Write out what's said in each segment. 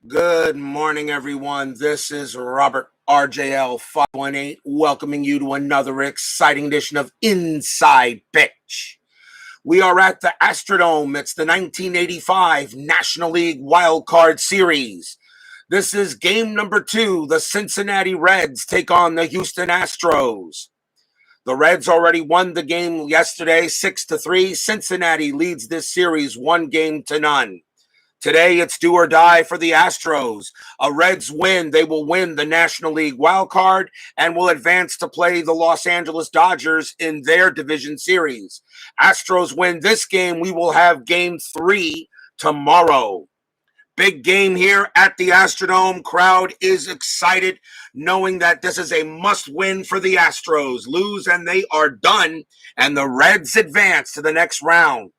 Good morning, everyone. This is Robert RJL 518 welcoming you to another exciting edition of Inside Pitch. We are at the Astrodome. It's the 1985 National League Wild Card Series. This is game number 2. The Cincinnati Reds take on the Houston Astros. The Reds already won the game yesterday 6-3. Cincinnati leads this series 1-0. Today, it's do or die for the Astros. A Reds win, they will win the National League wild card and will advance to play the Los Angeles Dodgers in their division series. Astros win this game, we will have game 3 tomorrow. Big game here at the Astrodome. Crowd is excited, knowing that this is a must-win for the Astros. Lose and they are done, and the Reds advance to the next round.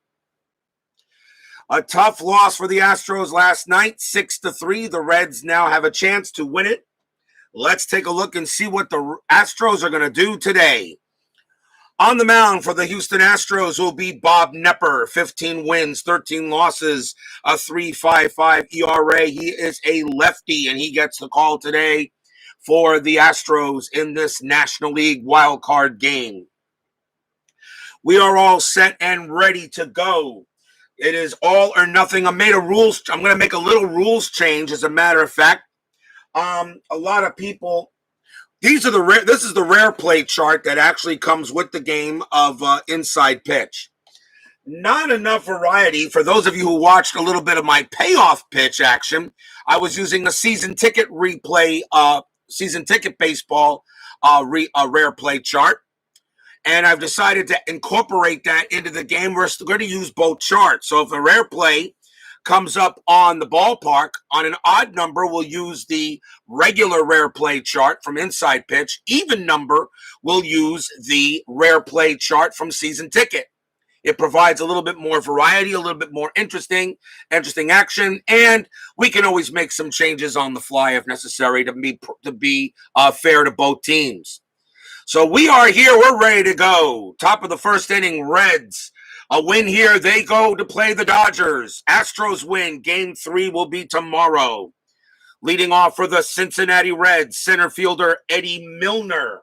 A tough loss for the Astros last night, 6-3. The Reds now have a chance to win it. Let's take a look and see what the Astros are going to do today. On the mound for the Houston Astros will be Bob Knepper, 15 wins, 13 losses, a 3.55 ERA. He is a lefty, and he gets the call today for the Astros in this National League wild card game. We are all set and ready to go. It is all or nothing. I'm going to make a little rules change, as a matter of fact. A lot of people, this is the rare play chart that actually comes with the game of Inside Pitch. Not enough variety. For those of you who watched a little bit of my Payoff Pitch action, I was using a season ticket replay, season ticket baseball, a rare play chart. And I've decided to incorporate that into the game. We're still going to use both charts. So if a rare play comes up on the ballpark on an odd number, we'll use the regular rare play chart from Inside Pitch. Even number, we'll use the rare play chart from Season Ticket. It provides a little bit more variety, a little bit more interesting action, and we can always make some changes on the fly if necessary to be fair to both teams. So we are here. We're ready to go. Top of the first inning, Reds. A win here. They go to play the Dodgers. Astros win. Game 3 will be tomorrow. Leading off for the Cincinnati Reds, center fielder Eddie Milner.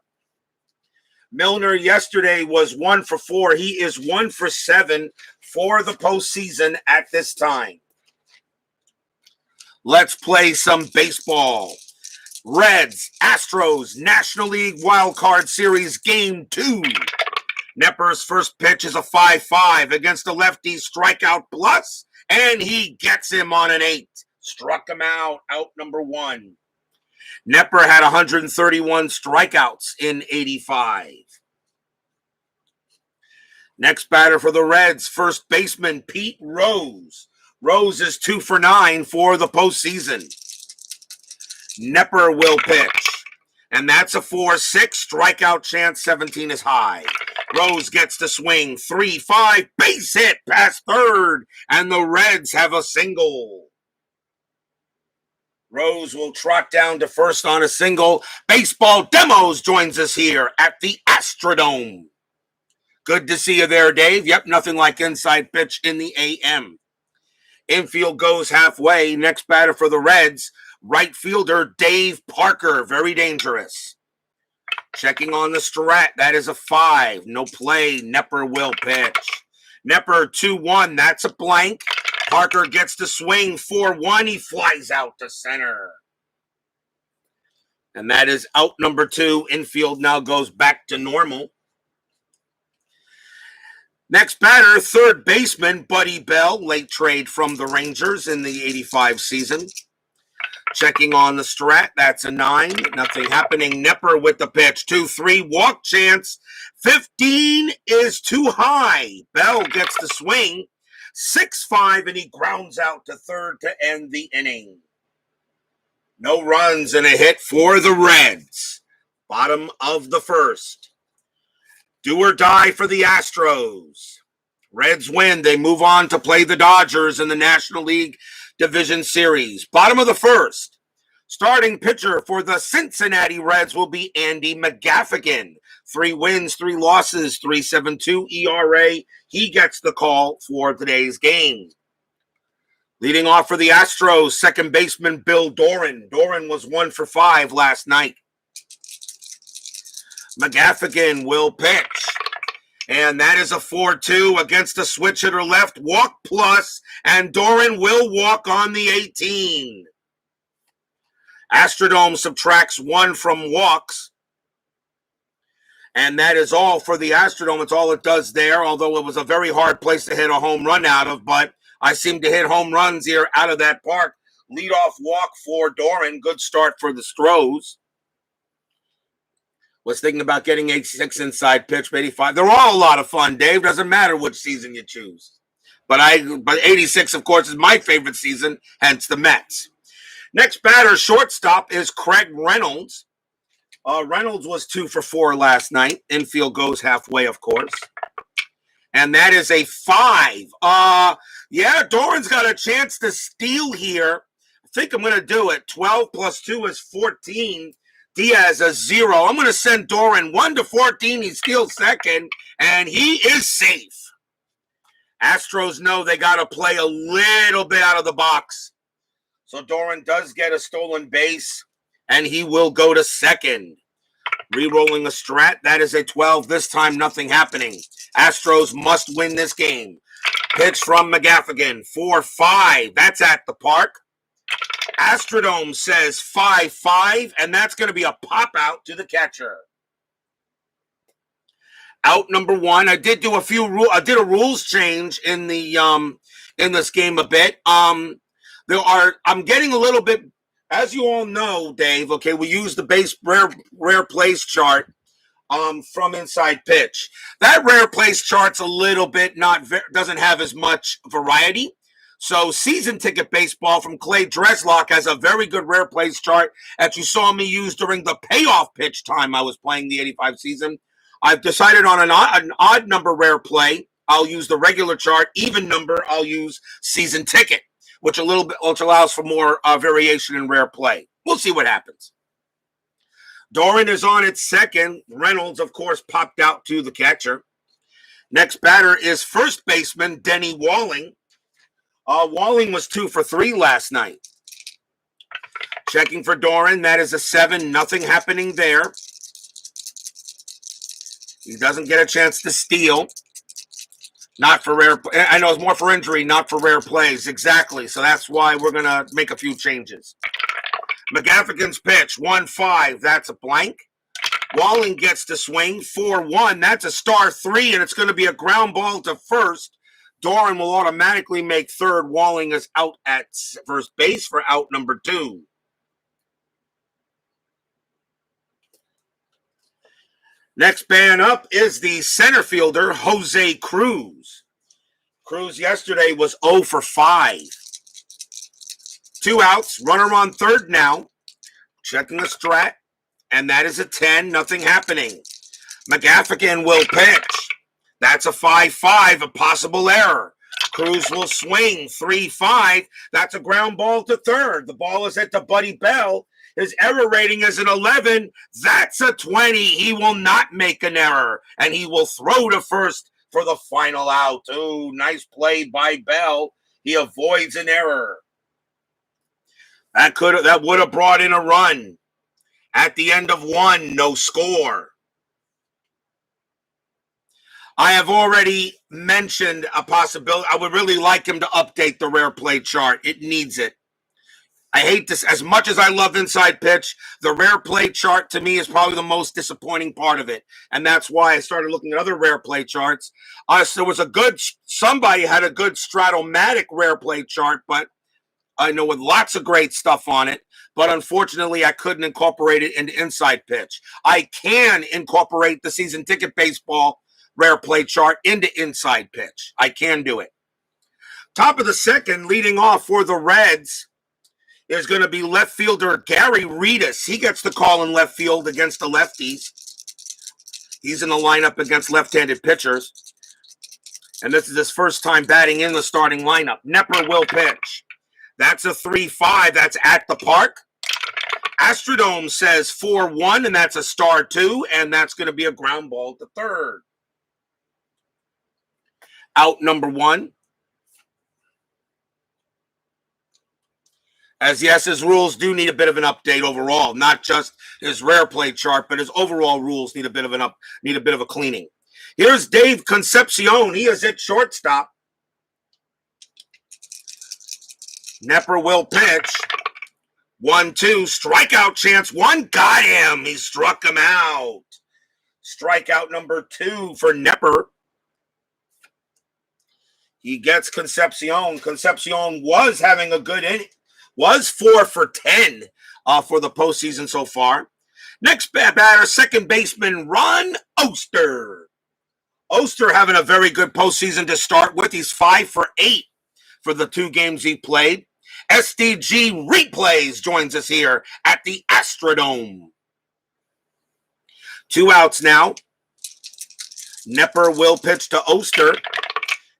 Milner yesterday was 1 for 4. He is 1 for 7 for the postseason at this time. Let's play some baseball. Reds, Astros, National League Wild Card Series, Game 2. Knepper's first pitch is a 5-5 against the lefty, strikeout plus, and he gets him on an 8. Struck him out number 1. Knepper had 131 strikeouts in 85. Next batter for the Reds, first baseman Pete Rose. Rose is 2 for 9 for the postseason. Knepper will pitch, and that's a 4-6. Strikeout chance, 17 is high. Rose gets to swing, 3-5, base hit past third, and the Reds have a single. Rose will trot down to first on a single. Baseball Demos joins us here at the Astrodome. Good to see you there, Dave. Yep, nothing like Inside Pitch in the AM. Infield goes halfway. Next batter for the Reds, right fielder Dave Parker, very dangerous. Checking on the strat, that is a 5. No play, Knepper will pitch. Knepper 2-1, that's a blank. Parker gets to swing, 4-1, he flies out to center. And that is out number 2. Infield now goes back to normal. Next batter, third baseman Buddy Bell, late trade from the Rangers in the 85 season. Checking on the strat, that's a 9. Nothing happening. Knepper with the pitch. 2-3, walk chance. 15 is too high. Bell gets the swing. 6-5, and he grounds out to third to end the inning. No runs and a hit for the Reds. Bottom of the first. Do or die for the Astros. Reds win. They move on to play the Dodgers in the National League Division Series. Bottom of the first. Starting pitcher for the Cincinnati Reds will be Andy McGaffigan. 3 wins, 3 losses, 3.72 ERA. He gets the call for today's game. Leading off for the Astros, second baseman Bill Doran. Doran was 1 for 5 last night. McGaffigan will pitch. And that is a 4-2 against the switch hitter left. Walk plus, and Doran will walk on the 18. Astrodome subtracts 1 from walks. And that is all for the Astrodome. It's all it does there, although it was a very hard place to hit a home run out of. But I seem to hit home runs here out of that park. Leadoff walk for Doran. Good start for the Stros. Was thinking about getting 86 inside pitch, 85. They're all a lot of fun, Dave. Doesn't matter which season you choose. But 86, of course, is my favorite season, hence the Mets. Next batter, shortstop, is Craig Reynolds. Reynolds was 2 for 4 last night. Infield goes halfway, of course. And that is a 5. Yeah, Doran's got a chance to steal here. I think I'm going to do it. 12 plus 2 is 14. Diaz a 0. I'm going to send Doran 1 to 14. He steals second, and he is safe. Astros know they got to play a little bit out of the box. So Doran does get a stolen base, and he will go to second. Rerolling a strat. That is a 12. This time, nothing happening. Astros must win this game. Pitch from McGaffigan. 4-5. That's at the park. Astrodome says 5-5, and that's going to be a pop out to the catcher. Out number 1. I did do a rules change in the in this game a bit. I'm getting a little bit, as you all know, Dave. Okay, we use the base rare plays chart from Inside Pitch. That rare plays chart's a little bit doesn't have as much variety. So Season Ticket Baseball from Clay Dreslock has a very good rare plays chart that you saw me use during the Payoff Pitch time I was playing the 85 season. I've decided on an odd number rare play. I'll use the regular chart. Even number, I'll use Season Ticket, which allows for more variation in rare play. We'll see what happens. Doran is on at second. Reynolds, of course, popped out to the catcher. Next batter is first baseman Denny Walling. Walling was 2 for 3 last night. Checking for Doran. That is a 7. Nothing happening there. He doesn't get a chance to steal. Not for rare. I know it's more for injury, not for rare plays. Exactly. So that's why we're going to make a few changes. McGaffigan's pitch. 1-5. That's a blank. Walling gets to swing. 4-1. That's a star 3, and it's going to be a ground ball to first. Doran will automatically make third. Walling is out at first base for out number 2. Next man up is the center fielder, Jose Cruz. Cruz yesterday was 0 for 5. 2 outs, runner on third now. Checking the strat, and that is a 10. Nothing happening. McGaffigan will pitch. That's a 5-5, a possible error. Cruz will swing. 3-5. That's a ground ball to third. The ball is hit to Buddy Bell. His error rating is an 11. That's a 20. He will not make an error, and he will throw to first for the final out. Ooh, nice play by Bell. He avoids an error. That would have brought in a run. At the end of 1, no score. I have already mentioned a possibility. I would really like him to update the rare play chart. It needs it. I hate this. As much as I love Inside Pitch, the rare play chart to me is probably the most disappointing part of it. And that's why I started looking at other rare play charts. There was somebody had a good Stratomatic rare play chart, but I know with lots of great stuff on it. But unfortunately, I couldn't incorporate it into Inside Pitch. I can incorporate the Season Ticket Baseball rare play chart into Inside Pitch. I can do it. Top of the second, leading off for the Reds, is going to be left fielder Gary Reedus. He gets the call in left field against the lefties. He's in the lineup against left-handed pitchers. And this is his first time batting in the starting lineup. Knepper will pitch. That's a 3-5. That's at the park. Astrodome says 4-1, and that's a star 2, and that's going to be a ground ball to third. Out number 1. As yes, his rules do need a bit of an update overall, not just his rare play chart, but his overall rules need a bit of a cleaning. Here's Dave Concepcion. He is at shortstop. Knepper will pitch. 1-2, strikeout chance. One got him. He struck him out. Strikeout number 2 for Knepper. He gets Concepcion. Concepcion was having a good inning. Was 4 for 10 for the postseason so far. Next batter, second baseman Ron Oster. Oster having a very good postseason to start with. He's 5 for 8 for the 2 games he played. SDG Replays joins us here at the Astrodome. 2 outs now. Knepper will pitch to Oster.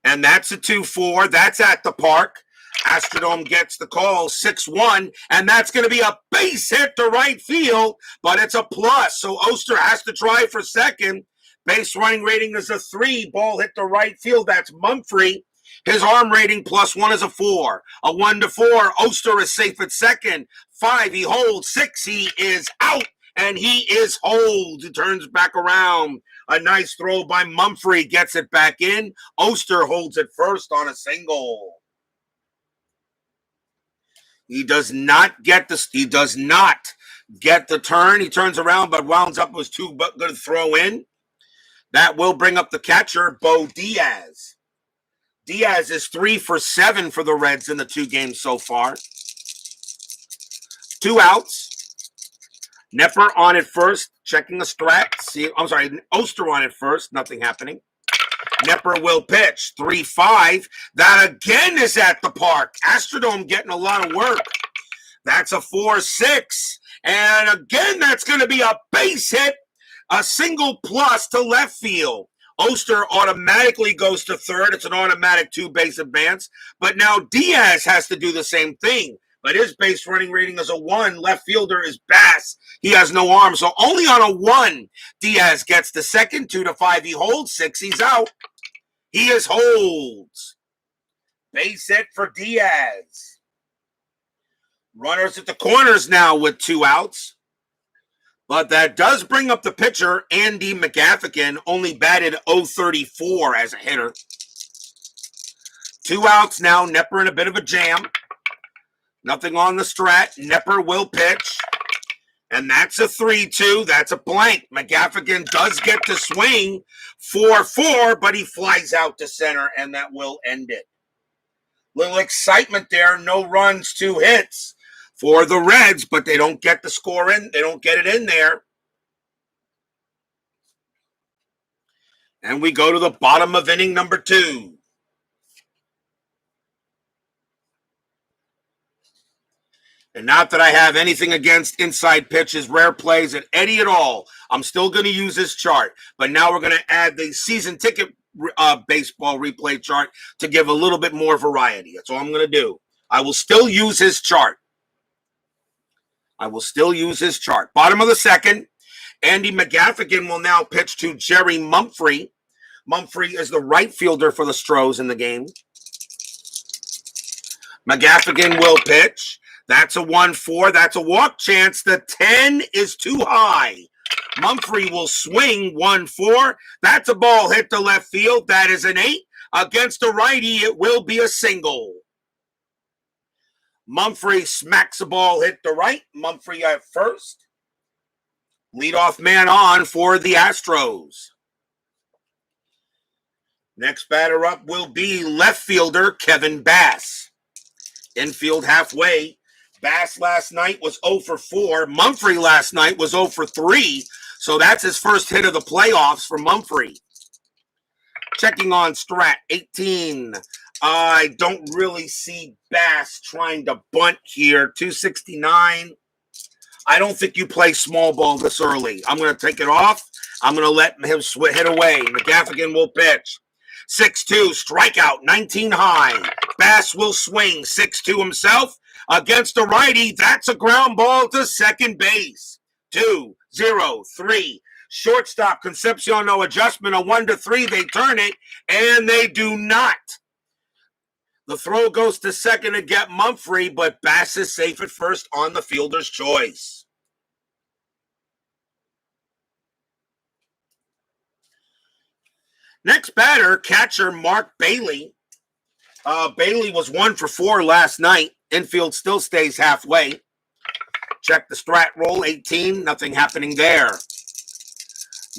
And that's a 2-4. That's at the park. Astrodome gets the call, 6-1, and that's going to be a base hit to right field, but it's a plus, so Oster has to try for second. Base running rating is a 3. Ball hit to right field. That's Mumphrey. His arm rating +1 is a 4. A 1-4. Oster is safe at second. 5, he holds. 6, he is out, and he is hold. He turns back around. A nice throw by Mumphrey gets it back in. Oster holds it first on a single. He does not get the turn. He turns around, but wounds up was too good to throw in. That will bring up the catcher, Bo Diaz. Diaz is 3 for 7 for the Reds in the 2 games so far. 2 outs. Knepper on it first, checking the strat. Oster on it first, nothing happening. Knepper will pitch, 3-5. That again is at the park. Astrodome getting a lot of work. That's a 4-6. And again, that's going to be a base hit, a single plus to left field. Oster automatically goes to third. It's an automatic 2-base advance. But now Diaz has to do the same thing. But his base running rating is a 1. Left fielder is Bass. He has no arm. So only on a 1, Diaz gets the second. 2-5. He holds. 6, he's out. He is holds. Base hit for Diaz. Runners at the corners now with 2 outs. But that does bring up the pitcher, Andy McGaffigan, only batted .034 as a hitter. 2 outs now. Knepper in a bit of a jam. Nothing on the strat. Knepper will pitch. And that's a 3-2. That's a blank. McGaffigan does get to swing 4-4, but he flies out to center, and that will end it. Little excitement there. No runs, 2 hits for the Reds, but they don't get the score in. They don't get it in there. And we go to the bottom of inning number 2. And not that I have anything against inside pitches, rare plays, and Eddie at all. I'm still going to use this chart. But now we're going to add the season ticket baseball replay chart to give a little bit more variety. That's all I'm going to do. I will still use his chart. Bottom of the second, Andy McGaffigan will now pitch to Jerry Mumphrey. Mumphrey is the right fielder for the Astros in the game. McGaffigan will pitch. That's a 1-4. That's a walk chance. The 10 is too high. Mumphrey will swing 1-4. That's a ball hit to left field. That is an 8. Against a righty, it will be a single. Mumphrey smacks a ball hit to right. Mumphrey at first. Leadoff man on for the Astros. Next batter up will be left fielder Kevin Bass. Infield halfway. Bass last night was 0 for 4. Mumphrey last night was 0 for 3. So that's his first hit of the playoffs for Mumphrey. Checking on strat, 18. I don't really see Bass trying to bunt here. 269. I don't think you play small ball this early. I'm going to take it off. I'm going to let him hit away. McGaffigan will pitch. 6-2, strikeout, 19 high. Bass will swing, 6-2 himself. Against a righty, that's a ground ball to second base. 2-0-3. Shortstop, Concepcion, no adjustment. A 1-3, they turn it, and they do not. The throw goes to second to get Mumphrey, but Bass is safe at first on the fielder's choice. Next batter, catcher Mark Bailey. Bailey was 1 for 4 last night. Infield still stays halfway. Check the strat roll, 18, nothing happening there.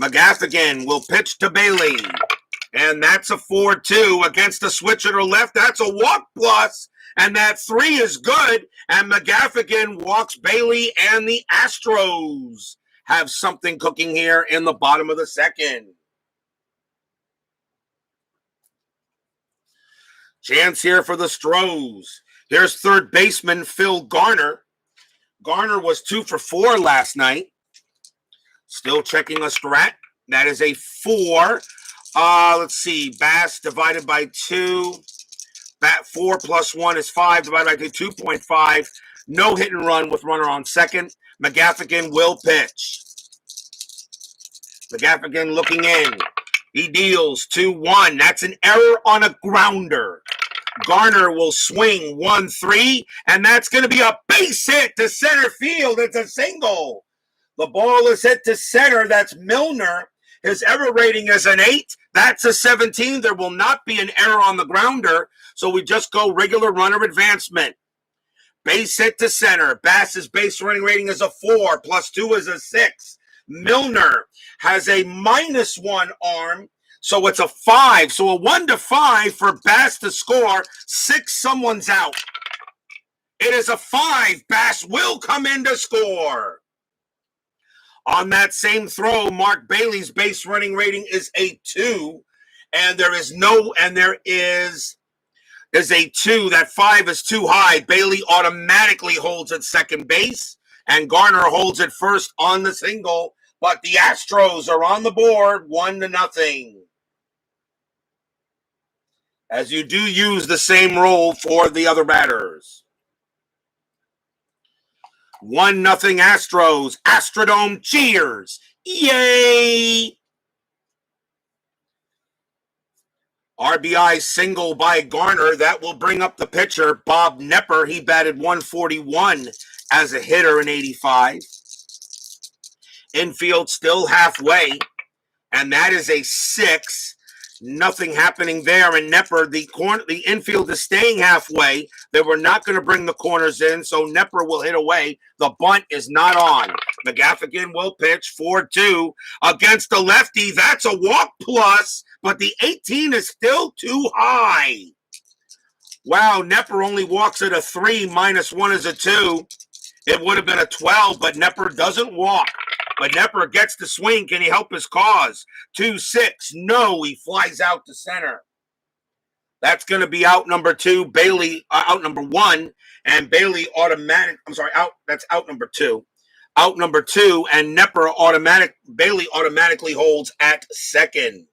McGaffigan will pitch to Bailey. And that's a 4-2 against the switcher to left. That's a walk plus, and that 3 is good. And McGaffigan walks Bailey, and the Astros have something cooking here in the bottom of the second. Chance here for the Stros. Here's third baseman Phil Garner. Garner was 2 for 4 last night. Still checking a strat. That is a 4. Let's see. Bass divided by 2. 4 plus 1 is 5. Divided by 2, 2.5. No hit and run with runner on second. McGaffigan will pitch. McGaffigan looking in. He deals 2-1. That's an error on a grounder. Garner will swing 1-3, and that's going to be a base hit to center field. It's a single. The ball is hit to center. That's Milner. His error rating is an 8. That's a 17. There will not be an error on the grounder, so we just go regular runner advancement. Base hit to center. Bass's base running rating is a 4. Plus 2 is a 6. Milner has a -1 arm, so it's a 5. So a 1 to 5 for Bass to score. 6, someone's out. It is a 5. Bass will come in to score. On that same throw, Mark Bailey's base running rating is a 2, and there is a 2. That 5 is too high. Bailey automatically holds at second base, and Garner holds at first on the single. But the Astros are on the board, 1-0. As you do use the same role for the other batters. 1-0 Astros. Astrodome cheers. Yay! RBI single by Garner. That will bring up the pitcher, Bob Knepper. He batted 141 as a hitter in 85. Infield still halfway, and that is a 6. Nothing happening there. And Knepper, the infield is staying halfway. They were not going to bring the corners in, so Knepper will hit away. The bunt is not on. McGaffigan will pitch 4-2 against the lefty. That's a walk plus, but the 18 is still too high. Wow, Knepper only walks at a 3. -1 is a 2. It would have been a 12, but Knepper doesn't walk. But Knepper gets the swing. Can he help his cause? 2-6. No, he flies out to center. That's going to be out number 2. Bailey, out number 1. And Bailey that's out number 2. Out number 2. And Bailey automatically holds at second.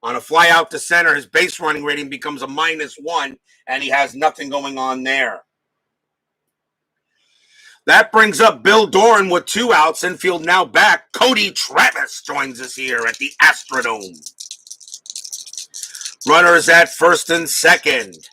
On a fly out to center, his base running rating becomes a -1. And he has nothing going on there. That brings up Bill Doran with 2 outs. Infield now back. Cody Travis joins us here at the Astrodome. Runners at first and second.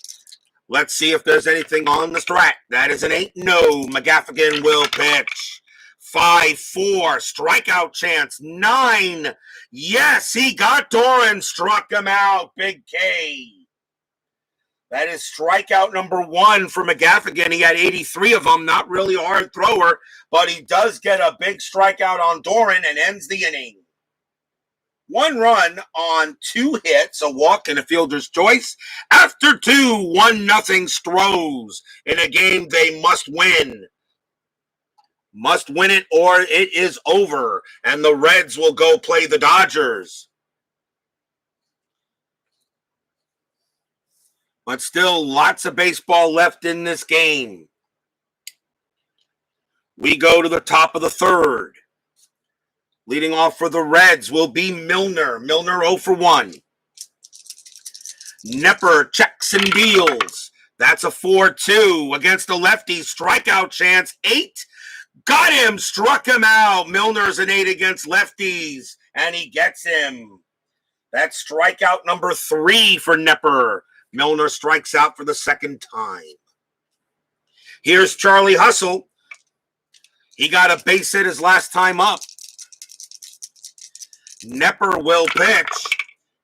Let's see if there's anything on the strat. That is an 8. No. McGaffigan will pitch. 5-4. Strikeout chance. 9. Yes, he got Doran. Struck him out. Big K. That is strikeout number 1 for McGaffigan. He had 83 of them. Not really a hard thrower, but he does get a big strikeout on Doran and ends the inning. 1 run on 2 hits, a walk and a fielder's choice. After 2, 1-0 Stros in a game they must win. Must win it or it is over, and the Reds will go play the Dodgers. But still, lots of baseball left in this game. We go to the top of the third. Leading off for the Reds will be Milner. Milner 0 for 1. Knepper checks and deals. That's a 4-2 against the lefty. Strikeout chance, 8. Got him, struck him out. Milner's an 8 against lefties, and he gets him. That's strikeout number 3 for Knepper. Milner strikes out for the second time. Here's Charlie Hustle. He got a base hit his last time up. Knepper will pitch.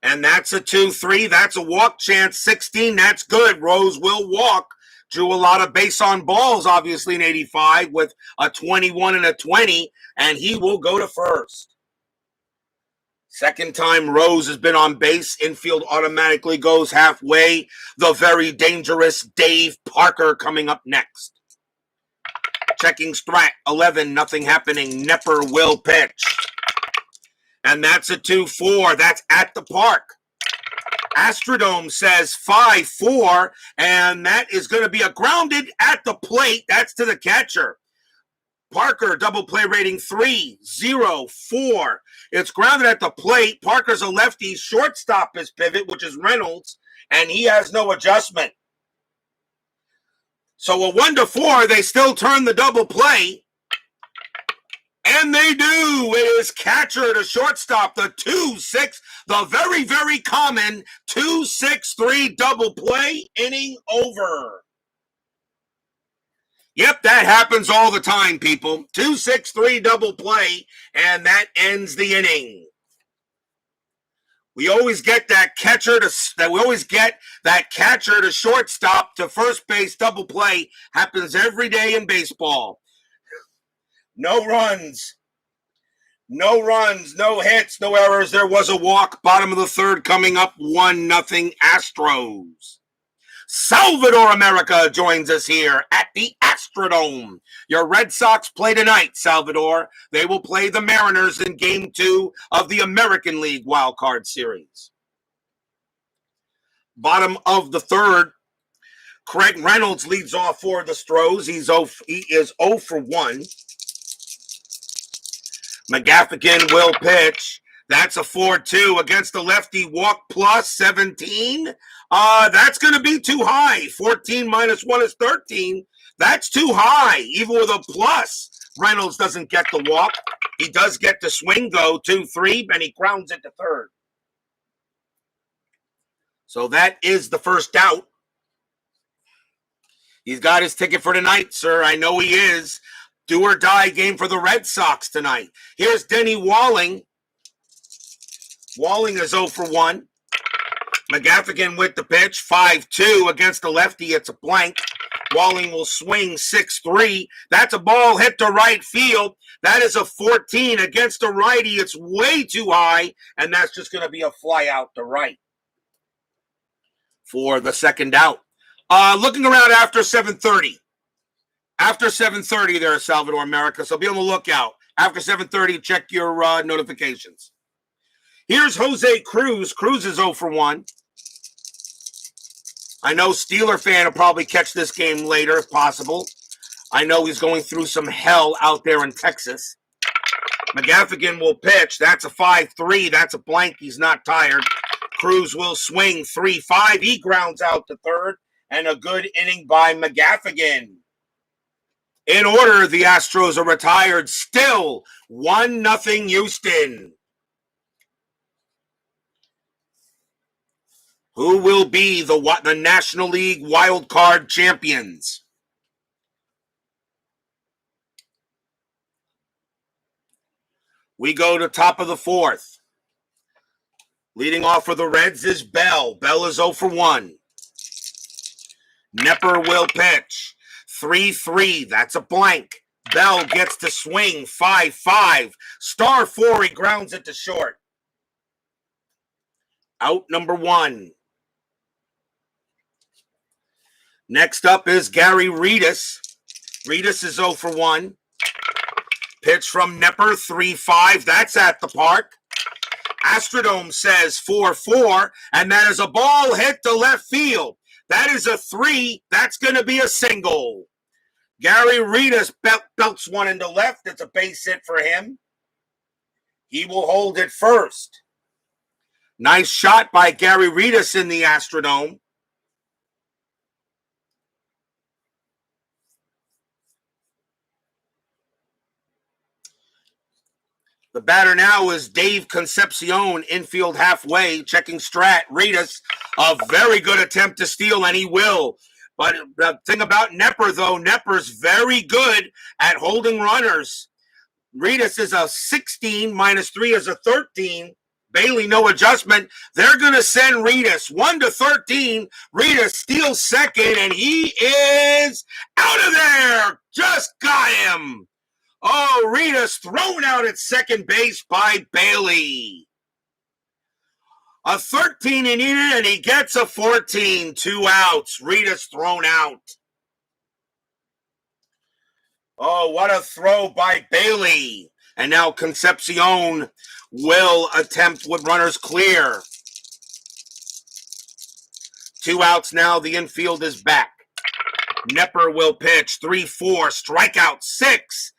And that's a 2-3. That's a walk chance. 16. That's good. Rose will walk. Drew a lot of base on balls, obviously, in 85 with a 21 and a 20. And he will go to first. Second time Rose has been on base. Infield automatically goes halfway. The very dangerous Dave Parker coming up next. Checking strat. 11. Nothing happening. Knepper will pitch. And that's a 2-4. That's at the park. Astrodome says 5-4. And that is going to be a grounded at the plate. That's to the catcher. Parker, double play rating 3-0-4. It's grounded at the plate. Parker's a lefty. Shortstop is pivot, which is Reynolds. And he has no adjustment. So a 1-4, they still turn the double play. And they do. It is catcher to shortstop, the 2-6, the very, very common 2-6-3 double play, inning over. Yep, that happens all the time, people. 2-6-3 double play, and that ends the inning. We always get that catcher to shortstop to first base double play. Happens every day in baseball. No runs, no hits, no errors. There was a walk. Bottom of the third coming up, 1-0 Astros. Salvador America joins us here at the Astrodome. Your Red Sox play tonight, Salvador. They will play the Mariners in Game 2 of the American League Wild Card Series. Bottom of the third, Craig Reynolds leads off for the Stros. He is 0 for 1. McGaffigan will pitch. That's a 4-2 against the lefty. Walk plus 17. That's going to be too high. 14 minus 1 is 13. That's too high. Even with a plus, Reynolds doesn't get the walk. He does get the swing go 2-3, and he grounds it to third. So that is the first out. He's got his ticket for tonight, sir. I know he is. Do or die game for the Red Sox tonight. Here's Denny Walling. Walling is 0 for 1. McGaffigan with the pitch. 5-2 against the lefty. It's a blank. Walling will swing 6-3. That's a ball hit to right field. That is a 14 against the righty. It's way too high, and that's just going to be a fly out to right for the second out. Looking around after 7:30. After 7:30 there, Salvador America, so be on the lookout. After 7:30, check your notifications. Here's Jose Cruz. Cruz is 0 for 1. I know Steeler fan will probably catch this game later if possible. I know he's going through some hell out there in Texas. McGaffigan will pitch. That's a 5-3. That's a blank. He's not tired. Cruz will swing 3-5. He grounds out to third. And a good inning by McGaffigan. In order, the Astros are retired. Still 1-0 Houston. Who will be the National League Wild Card champions? We go to top of the fourth. Leading off for the Reds is Bell. Bell is 0 for 1. Knepper will pitch. 3-3. That's a blank. Bell gets to swing. 5-5. Star 4. He grounds it to short. Out number 1. Next up is Gary Reedus. Reedus is 0 for 1. Pitch from Knepper, 3-5. That's at the park. Astrodome says 4-4, and that is a ball hit to left field. That is a 3. That's going to be a single. Gary Reedus belts one into left. It's a base hit for him. He will hold it first. Nice shot by Gary Reedus in the Astrodome. The batter now is Dave Concepcion, infield halfway, checking strat. Reedus A very good attempt to steal, and he will. But the thing about Knepper, though, Knepper's very good at holding runners. Reedus is a 16, -3 is a 13. Bailey, no adjustment. They're going to send Reedus 1-13. Reedus steals second, and he is out of there. Just got him. Oh, Reedus thrown out at second base by Bailey. A 13 he needed, and he gets a 14. 2 outs. Reedus thrown out. Oh, what a throw by Bailey. And now Concepcion will attempt with runners clear. 2 outs now. The infield is back. Knepper will pitch. 3-4. Strikeout 6.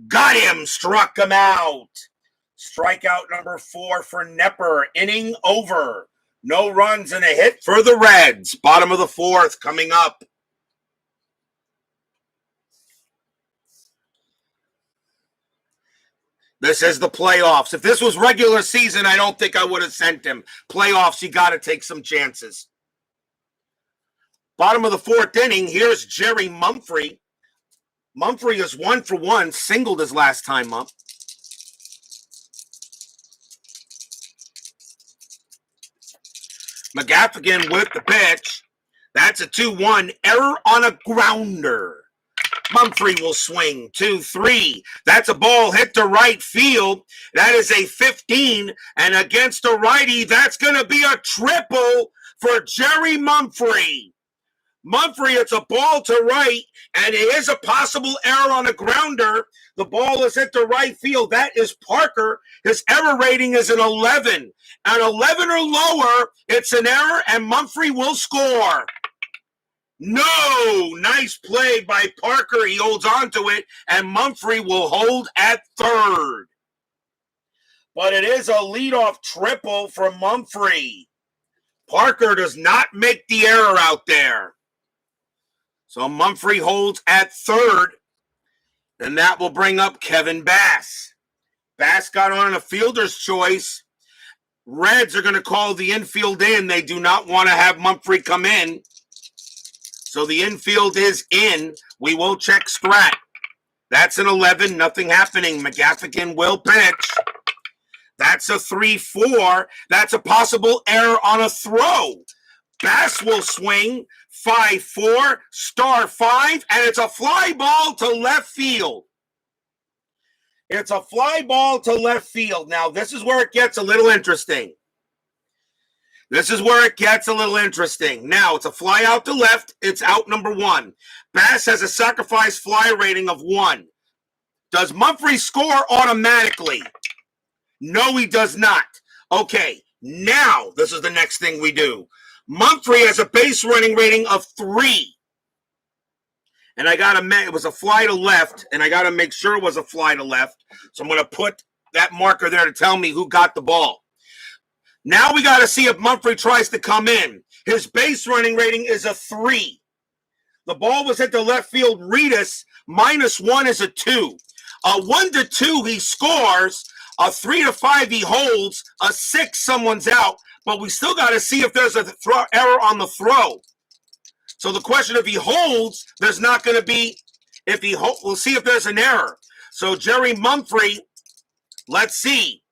Got him. Struck him out. Strikeout number 4 for Knepper. Inning over. No runs and a hit for the Reds. Bottom of the 4th coming up. This is the playoffs. If this was regular season, I don't think I would have sent him. Playoffs, you got to take some chances. Bottom of the 4th inning, here's Jerry Mumphrey. Mumphrey is 1 for 1, singled his last time up. McGaffigan with the pitch. That's a 2-1. Error on a grounder. Mumphrey will swing. 2-3. That's a ball hit to right field. That is a 15. And against a righty, that's going to be a triple for Jerry Mumphrey. Mumphrey, it's a ball to right, and it is a possible error on a grounder. The ball is hit to right field. That is Parker. His error rating is an 11. An 11 or lower, it's an error, and Mumphrey will score. No! Nice play by Parker. He holds on to it, and Mumphrey will hold at third. But it is a leadoff triple for Mumphrey. Parker does not make the error out there. So Mumphrey holds at third, and that will bring up Kevin Bass. Bass got on a fielder's choice. Reds are going to call the infield in. They do not want to have Mumphrey come in. So the infield is in. We will check Strat. That's an 11. Nothing happening. McGaffigan will pitch. That's a 3-4. That's a possible error on a throw. Bass will swing. 5-4, star 5, and it's a fly ball to left field. It's a fly ball to left field. Now, this is where it gets a little interesting. Now, it's a fly out to left. It's out number 1. Bass has a sacrifice fly rating of 1. Does Mumphrey score automatically? No, he does not. Okay, now this is the next thing we do. Mumphrey has a base running rating of 3. And it was a fly to left, and I got to make sure it was a fly to left. So I'm going to put that marker there to tell me who got the ball. Now we got to see if Mumphrey tries to come in. His base running rating is a 3. The ball was hit to left field. Reedus, -1 is a 2. A 1-2, he scores. A 3-5, he holds. A 6, someone's out. But we still got to see if there's a error on the throw. So the question, if he holds, there's not going to be. We'll see if there's an error. So Jerry Mumphrey, let's see.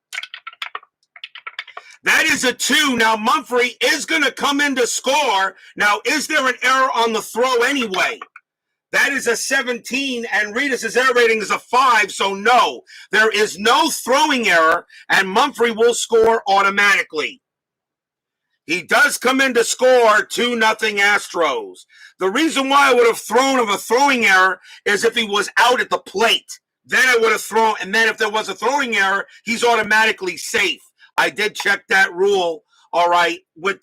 That is a 2. Now Mumphrey is going to come in to score. Now, is there an error on the throw anyway? That is a 17, and Reedus' error rating is a 5, so no. There is no throwing error, and Mumphrey will score automatically. He does come in to score 2-0 Astros. The reason why I would have thrown of a throwing error is if he was out at the plate. Then I would have thrown, and then if there was a throwing error, he's automatically safe. I did check that rule, all right, with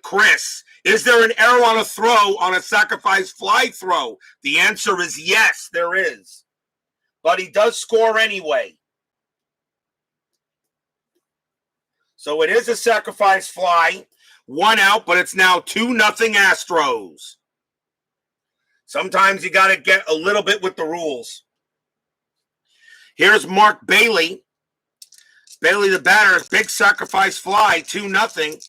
Chris. Is there an error on a throw, on a sacrifice fly throw? The answer is yes, there is. But he does score anyway. So it is a sacrifice fly. 1 out, but it's now 2-0 Astros. Sometimes you got to get a little bit with the rules. Here's Mark Bailey. Bailey the batter, big sacrifice fly, 2-0.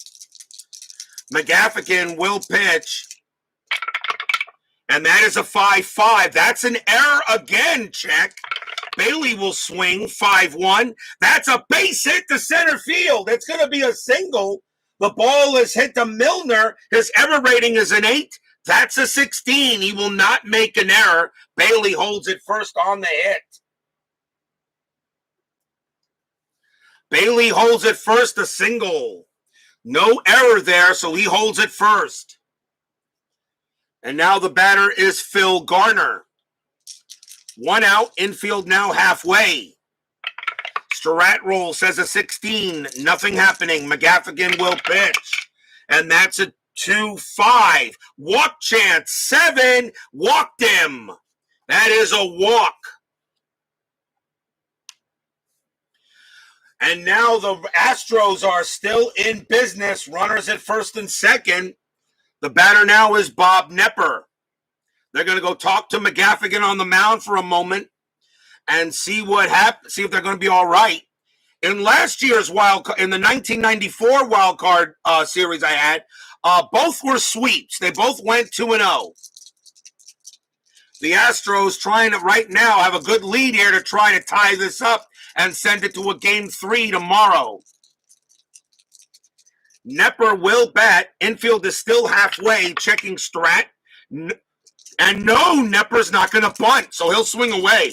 McGaffigan will pitch. And that is a 5-5. That's an error again, check. Bailey will swing 5-1. That's a base hit to center field. It's going to be a single. The ball is hit to Milner. His error rating is an 8. That's a 16. He will not make an error. Bailey holds it first on the hit. Bailey holds it first, a single. No error there, so he holds it first. And now the batter is Phil Garner. 1 out, infield now halfway. Strat roll says a 16, nothing happening. McGaffigan will pitch. And that's a 2-5. Walk chance, 7, walked him. That is a walk. And now the Astros are still in business. Runners at first and second. The batter now is Bob Knepper. They're going to go talk to McGaffigan on the mound for a moment and see what happens. See if they're going to be all right. In last year's in the 1994 wild card series I had, both were sweeps. They both went 2-0. The Astros trying to right now have a good lead here to try to tie this up and send it to a game 3 tomorrow. Knepper will bat. Infield is still halfway, checking Strat. And no, Knepper's not going to bunt, so he'll swing away.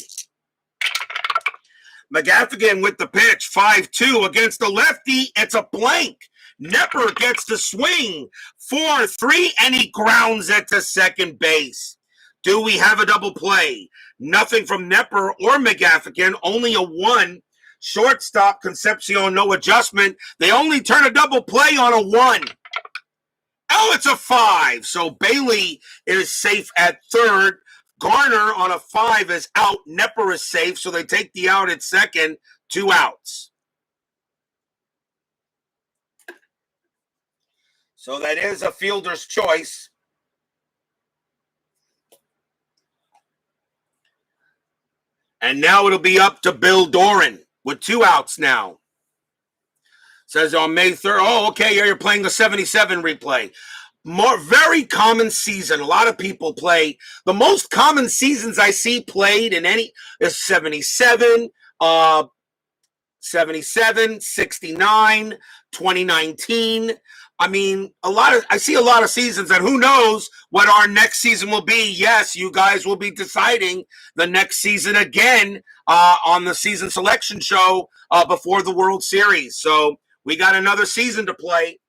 McGaffigan with the pitch, 5-2 against the lefty. It's a blank. Knepper gets to swing, 4-3, and he grounds it to second base. Do we have a double play? Nothing from Knepper or McGaffigan, only a 1. Shortstop, Concepcion, no adjustment. They only turn a double play on a 1. Oh, it's a 5. So Bailey is safe at third. Garner on a 5 is out. Knepper is safe, so they take the out at second. 2 outs. So that is a fielder's choice. And now it'll be up to Bill Doran with 2 outs now. Says on May 3rd, oh, okay, you're playing the 77 replay. Very common season. A lot of people play. The most common seasons I see played in any is 77, 69, 2019. I mean, I see a lot of seasons, and who knows what our next season will be. Yes, you guys will be deciding the next season again on the season selection show before the World Series. So we got another season to play.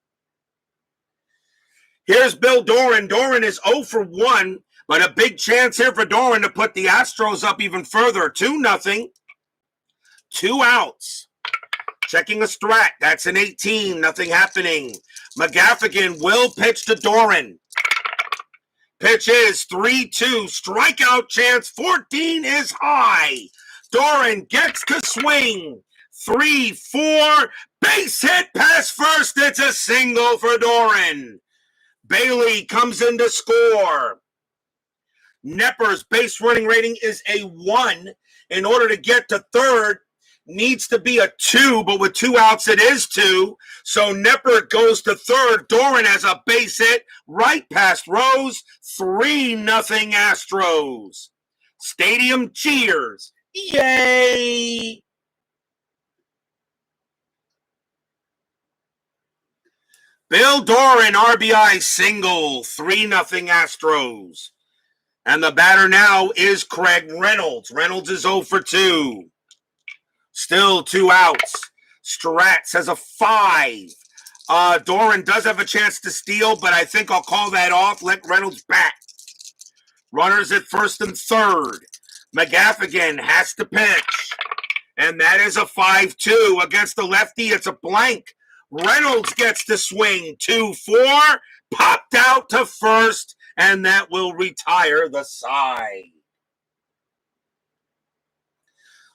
Here's Bill Doran. Doran is 0 for 1, but a big chance here for Doran to put the Astros up even further. 2-0. 2 outs. Checking a strat. That's an 18. Nothing happening. McGaffigan will pitch to Doran. Pitch is 3-2. Strikeout chance. 14 is high. Doran gets to swing. 3-4. Base hit past first. It's a single for Doran. Bailey comes in to score. Knepper's base running rating is a 1. In order to get to third, needs to be a 2, but with 2 outs, it is 2. So Knepper goes to third. Doran has a base hit right past Rose. 3-0 Astros. Stadium cheers. Yay! Bill Doran, RBI single. 3-0 Astros. And the batter now is Craig Reynolds. Reynolds is 0 for 2. Still 2 outs. Strat says a 5. Doran does have a chance to steal, but I think I'll call that off. Let Reynolds bat. Runners at first and third. McGaffigan has to pitch. And that is a 5-2. Against the lefty, it's a blank. Reynolds gets to swing. 2-4. Popped out to first, and that will retire the side.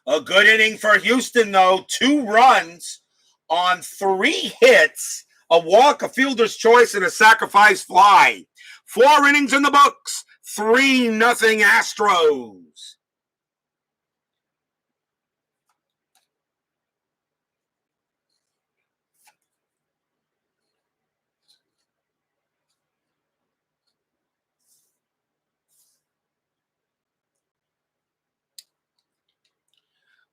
A good inning for Houston, though. 2 runs on 3 hits, a walk, a fielder's choice, and a sacrifice fly. 4 innings in the books. 3-0 Astros.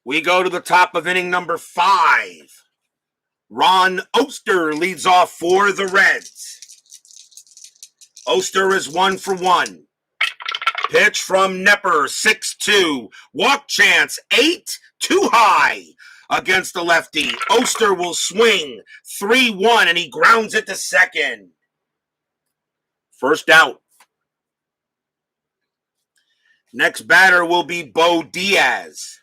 We go to the top of inning number 5. Ron Oster leads off for the Reds. Oster is 1 for 1. Pitch from Knepper, 6-2. Walk chance, 8, too high against the lefty. Oster will swing, 3-1, and he grounds it to second. First out. Next batter will be Bo Diaz.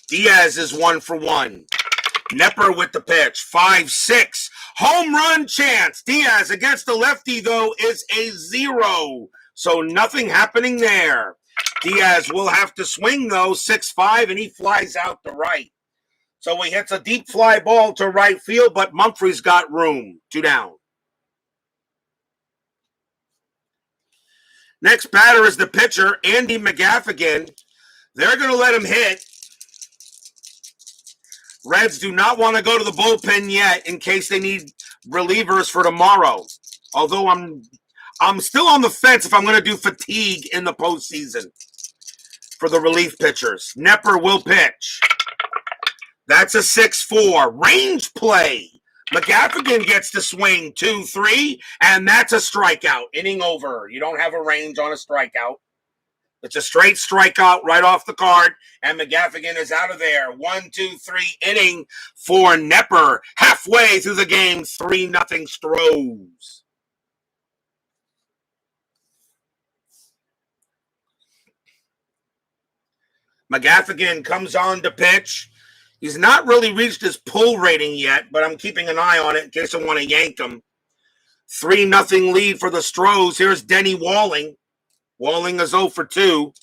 Diaz is 1 for 1. Knepper with the pitch, 5-6. Home run chance. Diaz against the lefty, though, is a 0. So nothing happening there. Diaz will have to swing, though, 6-5, and he flies out to right. So he hits a deep fly ball to right field, but Mumphrey's got room. 2 down. Next batter is the pitcher, Andy McGaffigan. They're going to let him hit. Reds do not want to go to the bullpen yet in case they need relievers for tomorrow. Although I'm still on the fence if I'm going to do fatigue in the postseason for the relief pitchers. Knepper will pitch. That's a 6-4. Range play. McGaffigan gets to swing 2-3, and that's a strikeout. Inning over. You don't have a range on a strikeout. It's a straight strikeout right off the card, and McGaffigan is out of there. 1-2-3 inning for Knepper. Halfway through the game, 3-0 Stros. McGaffigan comes on to pitch. He's not really reached his pull rating yet, but I'm keeping an eye on it in case I want to yank him. 3-0 lead for the Stros. Here's Denny Walling. Walling is 0 for 2.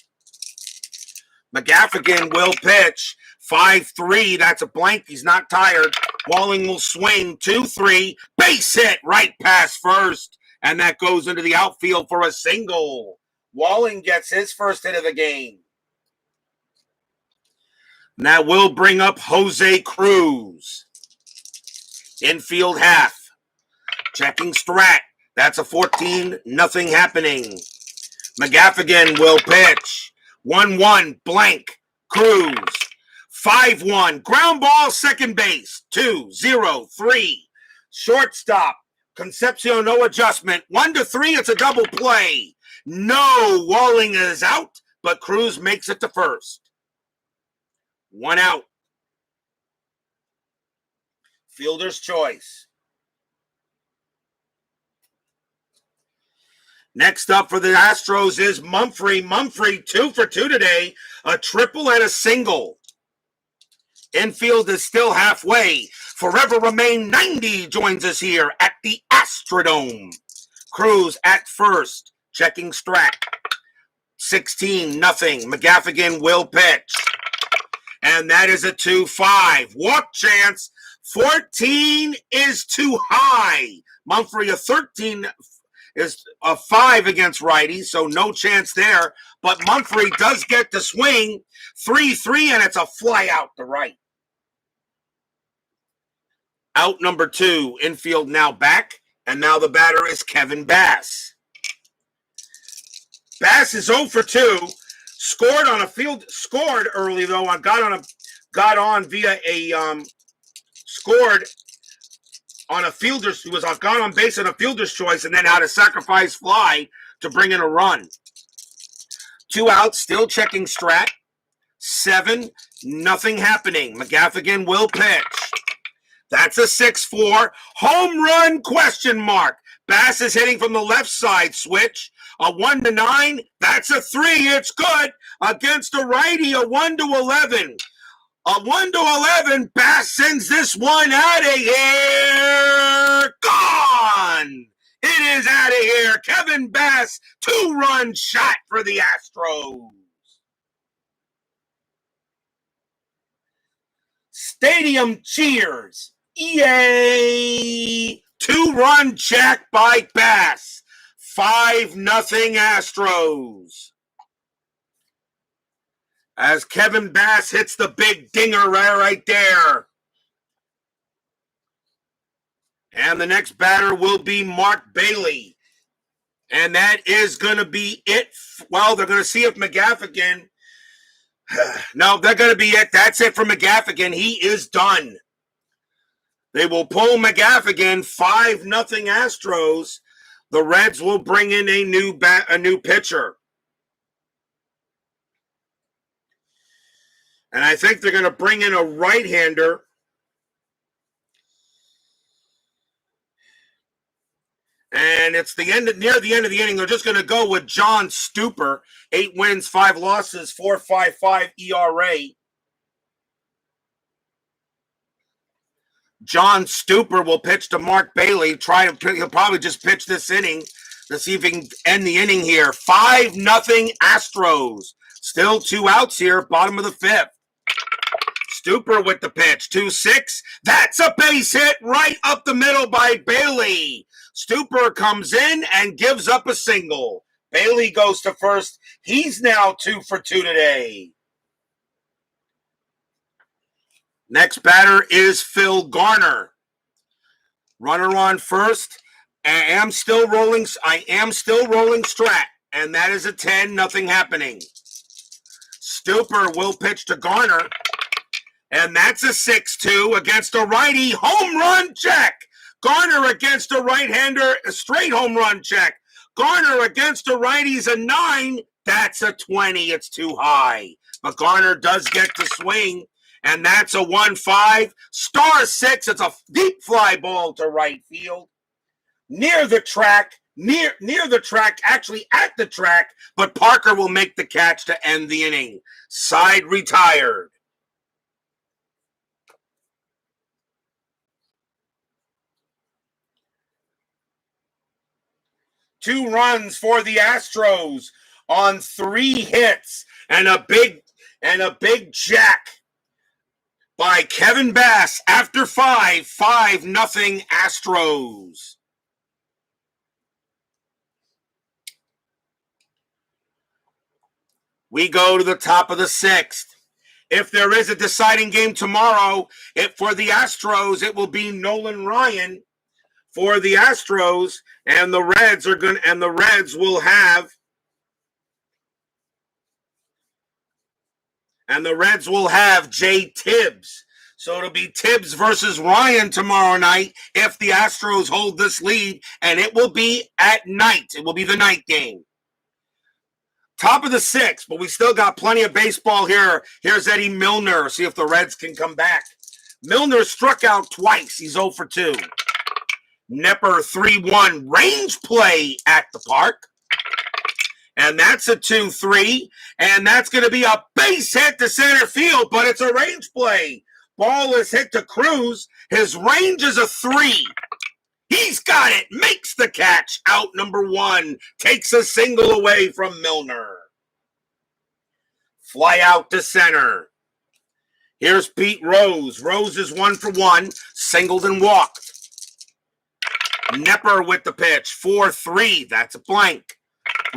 McGaffigan will pitch. 5-3. That's a blank. He's not tired. Walling will swing. 2-3. Base hit right past first. And that goes into the outfield for a single. Walling gets his first hit of the game. And that will bring up Jose Cruz. Infield half. Checking strat. That's a 14-0 happening. McGaffigan will pitch. 1-1 blank. Cruz. 5-1. Ground ball second base. 2-0-3. Shortstop. Concepcion no adjustment. 1-3. It's a double play. No. Walling is out, but Cruz makes it to first. 1 out. Fielder's choice. Next up for the Astros is Mumphrey. Mumphrey 2 for 2 today. A triple and a single. Infield is still halfway. Forever Remain 90 joins us here at the Astrodome. Cruz at first. Checking strat. 16-0. McGaffigan will pitch. And that is a 2-5. Walk chance. 14 is too high. Mumphrey a 13 is a 5 against righties, so no chance there. But Mumphrey does get to swing. 3-3, and it's a fly out to right. Out number 2. Infield now back, and now the batter is Kevin Bass. Bass is 0 for 2. Scored early though. I got on via a scored on a fielder's. He was gone on base on a fielder's choice, and then had a sacrifice fly to bring in a run. 2 outs, still checking strat. 7-0 happening. McGaffigan will pitch. That's a 6-4. Home run question mark. Bass is hitting from the left side switch. A 1-9. That's a 3. It's good. Against a righty, a 1-11. A 1-11. Bass sends this one out of here. Gone. It is out of here. Kevin Bass, 2-run shot for the Astros. Stadium cheers. Yay! 2-run jack by Bass. 5-0 Astros. As Kevin Bass hits the big dinger right there. And the next batter will be Mark Bailey. And that is going to be it. Well, they're going to see if McGaffigan No, they're going to be it. That's it for McGaffigan. He is done. They will pull McGaffigan 5-0 Astros. The Reds will bring in a new pitcher. And I think they're going to bring in a right-hander. And it's near the end of the inning. They're just going to go with John Stuper. 8 wins, 5 losses, 4.55 ERA. John Stuper will pitch to Mark Bailey. He'll probably just pitch this inning to see if he can end the inning here. 5-0 Astros. Still 2 outs here, bottom of the 5th. Stuper with the pitch. 2-6. That's a base hit right up the middle by Bailey. Stuper comes in and gives up a single. Bailey goes to first. He's now 2 for 2 today. Next batter is Phil Garner. Runner on first. I am still rolling Strat, and that is a 10, nothing happening. Stuper will pitch to Garner, and that's a 6-2 against a righty. Home run check. Garner against a right-hander, a straight home run check. Garner against a righty's a 9. That's a 20. It's too high. But Garner does get to swing, and that's a 1-5. Star 6. It's a deep fly ball to right field. Near the track, actually at the track, but Parker will make the catch to end the inning. Side retired. Two runs for the Astros on 3 hits and a big jack by Kevin Bass after 5-0 Astros. We go to the top of the 6th. If there is a deciding game tomorrow, for the Astros, it will be Nolan Ryan for the Astros, and the Reds will have Jay Tibbs. So it'll be Tibbs versus Ryan tomorrow night if the Astros hold this lead, and it will be at night. It will be the night game. Top of the 6th, but we still got plenty of baseball here. Here's Eddie Milner. See if the Reds can come back. Milner struck out twice. He's 0 for 2. Knepper 3-1 range play at the park. And that's a 2-3. And that's going to be a base hit to center field, but it's a range play. Ball is hit to Cruz. His range is a 3. He's got it. Makes the catch. Out number 1. Takes a single away from Milner. Fly out to center. Here's Pete Rose. Rose is 1 for 1. Singled and walked. Knepper with the pitch. 4-3. That's a blank.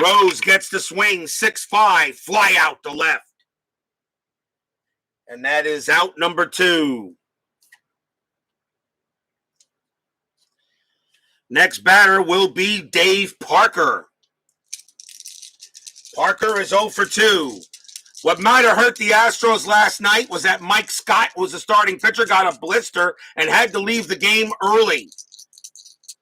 Rose gets the swing. 6-5. Fly out to left. And that is out number 2. Next batter will be Dave Parker. Parker is 0 for 2. What might have hurt the Astros last night was that Mike Scott was the starting pitcher, got a blister, and had to leave the game early.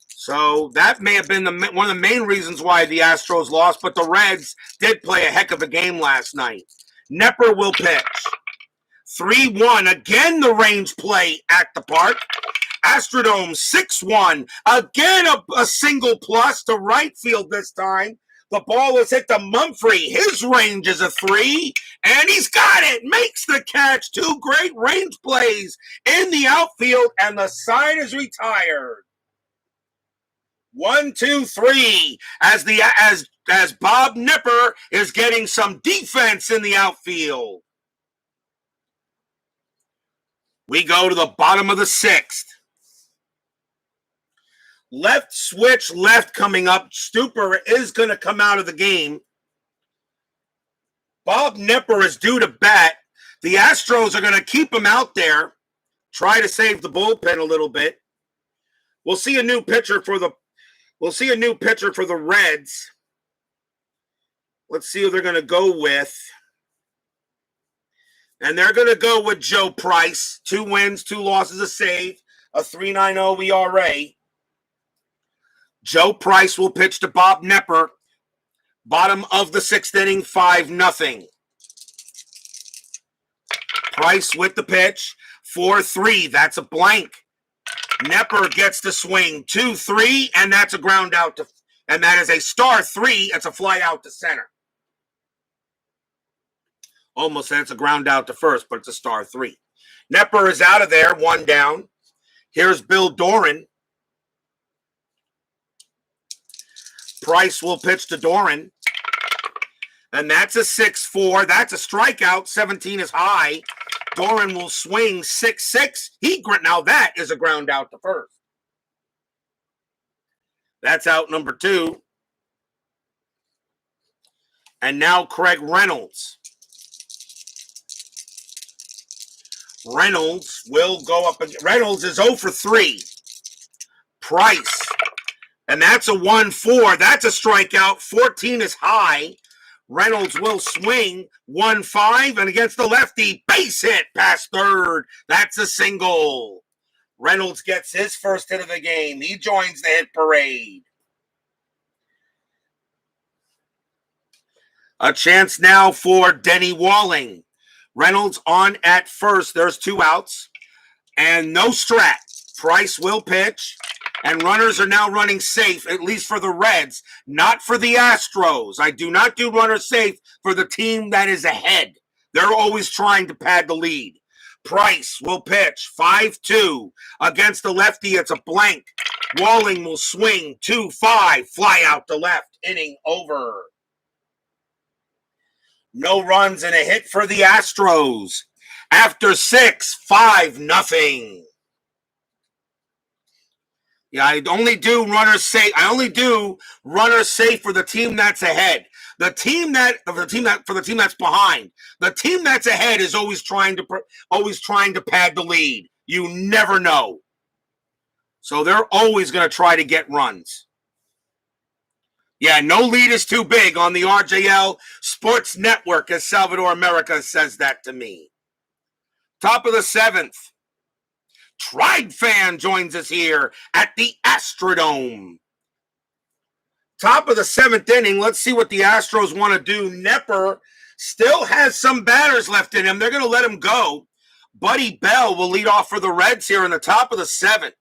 So that may have been one of the main reasons why the Astros lost, but the Reds did play a heck of a game last night. Knepper will pitch. 3-1. Again, the range play at the park. Astrodome 6-1. Again, a single plus to right field this time. The ball is hit to Mumphrey. His range is a 3, and he's got it. Makes the catch. 2 great range plays in the outfield, and the side is retired. 1, 2, 3. As Bob Knepper is getting some defense in the outfield. We go to the bottom of the 6th. Left switch left coming up. Stuper is going to come out of the game. Bob Knepper is due to bat. The Astros are going to keep him out there. Try to save the bullpen a little bit. We'll see a new pitcher for the Reds. Let's see who they're going to go with. And they're going to go with Joe Price. 2 wins, 2 losses, a save, a 3.90 ERA. Joe Price will pitch to Bob Knepper. Bottom of the 6th inning, 5-0. Price with the pitch, 4-3. That's a blank. Knepper gets the swing, 2-3, and that's a ground out to, and that is a star 3. It's a fly out to center. Almost said it's a ground out to first, but it's a star 3. Knepper is out of there, 1 down. Here's Bill Doran. Price will pitch to Doran. And that's a 6-4. That's a strikeout. 17 is high. Doran will swing 6-6. Now that is a ground out to first. That's out number 2. And now Craig Reynolds. Reynolds will go up. Reynolds is 0 for 3. Price. And that's a 1-4. That's a strikeout. 14 is high. Reynolds will swing 1-5. And against the lefty, base hit past third. That's a single. Reynolds gets his first hit of the game. He joins the hit parade. A chance now for Denny Walling. Reynolds on at first. There's 2 outs. And no strat. Price will pitch. And runners are now running safe, at least for the Reds, not for the Astros. I do not do runners safe for the team that is ahead. They're always trying to pad the lead. Price will pitch 5-2. Against the lefty, it's a blank. Walling will swing 2-5. Fly out to left. Inning over. No runs and a hit for the Astros. After 6, 5-0. Yeah, I only do runners safe. I only do runners safe for the team that's ahead. For the team that's behind. The team that's ahead is always trying to pad the lead. You never know. So they're always going to try to get runs. Yeah, no lead is too big on the RJL Sports Network, as Salvador America says that to me. Top of the 7th. Tribe fan joins us here at the Astrodome. Top of the 7th inning. Let's see what the Astros want to do. Knepper still has some batters left in him. They're going to let him go. Buddy Bell will lead off for the Reds here in the top of the 7th.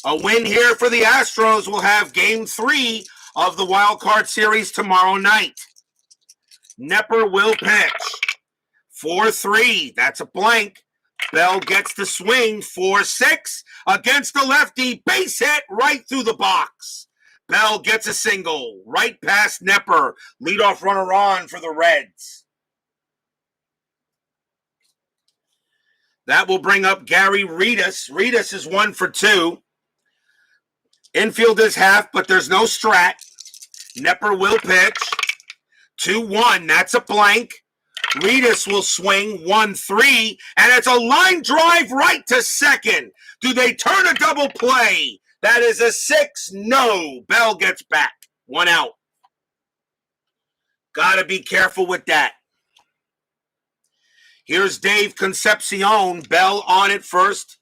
A win here for the Astros will have Game 3 of the Wild Card Series tomorrow night. Knepper will pitch. 4-3. That's a blank. Bell gets the swing. 4-6. Against the lefty. Base hit right through the box. Bell gets a single. Right past Knepper. Leadoff runner on for the Reds. That will bring up Gary Reedus. Reedus is 1 for 2. Infield is half, but there's no strat. Knepper will pitch. 2-1. That's a blank. Reedus will swing 1-3, and it's a line drive right to second. Do they turn a double play? That is a 6. No. Bell gets back. 1 out. Got to be careful with that. Here's Dave Concepcion. Bell on it first.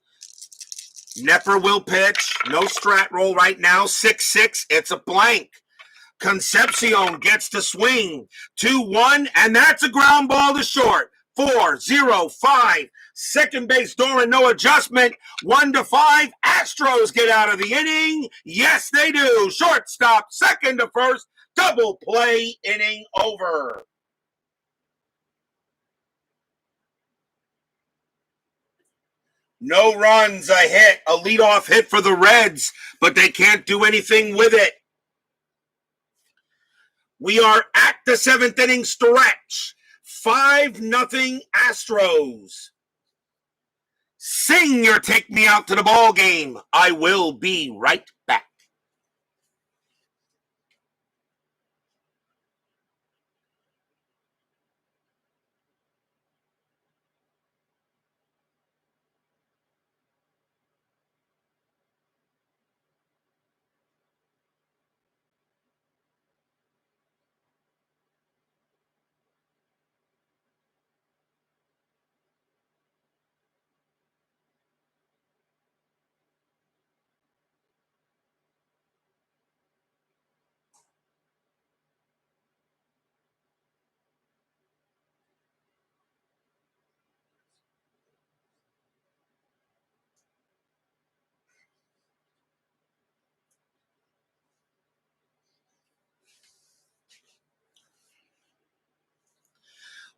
Knepper will pitch. No strat roll right now. 6-6. It's a blank. Concepcion gets to swing. 2-1, and that's a ground ball to short. 4-0-5. Second base Doran, no adjustment. 1-5. Astros get out of the inning. Yes, they do. Shortstop, second to first. Double play, inning over. No runs, a hit, a leadoff hit for the Reds, but they can't do anything with it. We are at the 7th inning stretch. 5-0 Astros. Sing your Take Me Out to the Ball Game. I will be right back.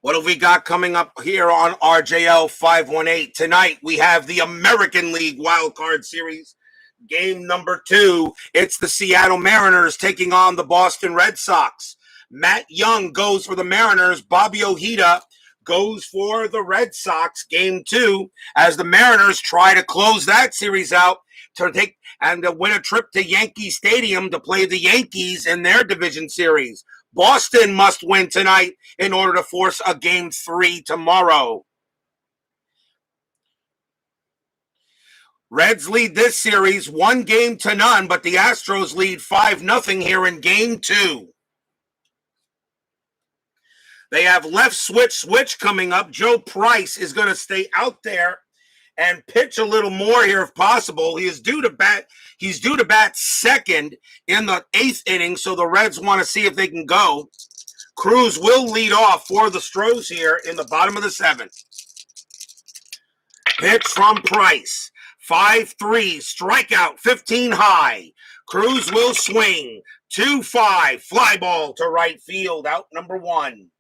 What have we got coming up here on RJL 518? Tonight, we have the American League Wild Card Series. Game number 2. It's the Seattle Mariners taking on the Boston Red Sox. Matt Young goes for the Mariners. Bobby Ojeda goes for the Red Sox. Game 2, as the Mariners try to close that series out to win a trip to Yankee Stadium to play the Yankees in their division series. Boston must win tonight in order to force a Game 3 tomorrow. Reds lead this series 1-0, but the Astros lead 5-0 here in Game 2. They have left switch coming up. Joe Price is going to stay out there and pitch a little more here if possible. He is due to bat. He's due to bat second in the 8th inning, so the Reds want to see if they can go. Cruz will lead off for the Astros here in the bottom of the 7th. Pitch from Price. 5-3, strikeout, 15 high. Cruz will swing. 2-5, fly ball to right field, out number 1.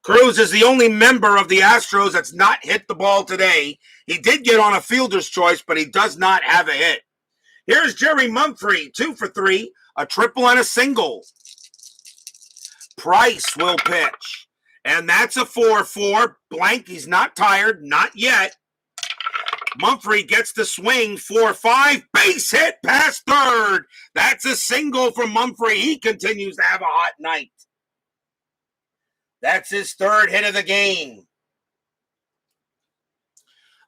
Cruz is the only member of the Astros that's not hit the ball today. He did get on a fielder's choice, but he does not have a hit. Here's Jerry Mumphrey, 2 for 3, a triple and a single. Price will pitch, and that's a 4-4. Blank, he's not tired, not yet. Mumphrey gets the swing, 4-5, base hit past third. That's a single from Mumphrey. He continues to have a hot night. That's his 3rd hit of the game.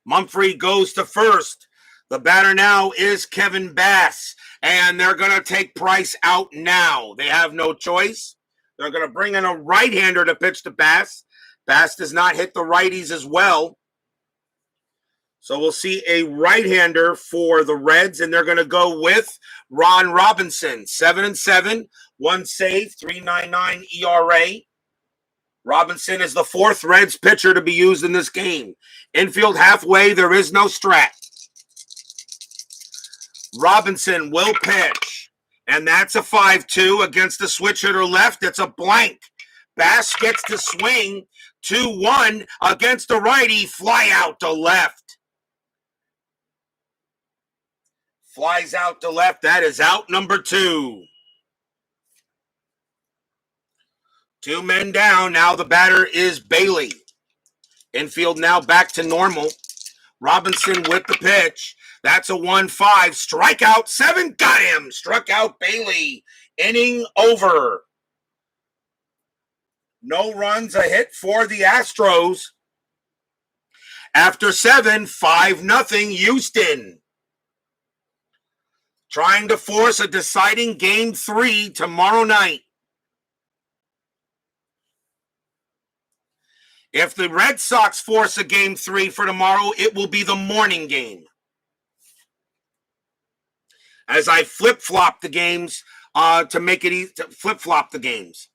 Mumphrey goes to first. The batter now is Kevin Bass, and they're going to take Price out now. They have no choice. They're going to bring in a right-hander to pitch to Bass. Bass does not hit the righties as well. So we'll see a right-hander for the Reds, and they're going to go with Ron Robinson. 7-7, 1 save, 3.99 ERA. Robinson is the 4th Reds pitcher to be used in this game. Infield halfway, there is no strat. Robinson will pitch, and that's a 5-2 against the switch hitter left. It's a blank. Bass gets to swing. 2-1 against the righty, fly out to left. Flies out to left. That is out number 2. 2 men down. Now the batter is Bailey. Infield now back to normal. Robinson with the pitch. That's a 1-5. Strikeout 7. Got him. Struck out Bailey. Inning over. No runs, a hit for the Astros. After 7, 5-0 Houston. Trying to force a deciding Game 3 tomorrow night. If the Red Sox force a Game 3 for tomorrow, it will be the morning game. As I flip-flop the games to make it easy to flip-flop the games.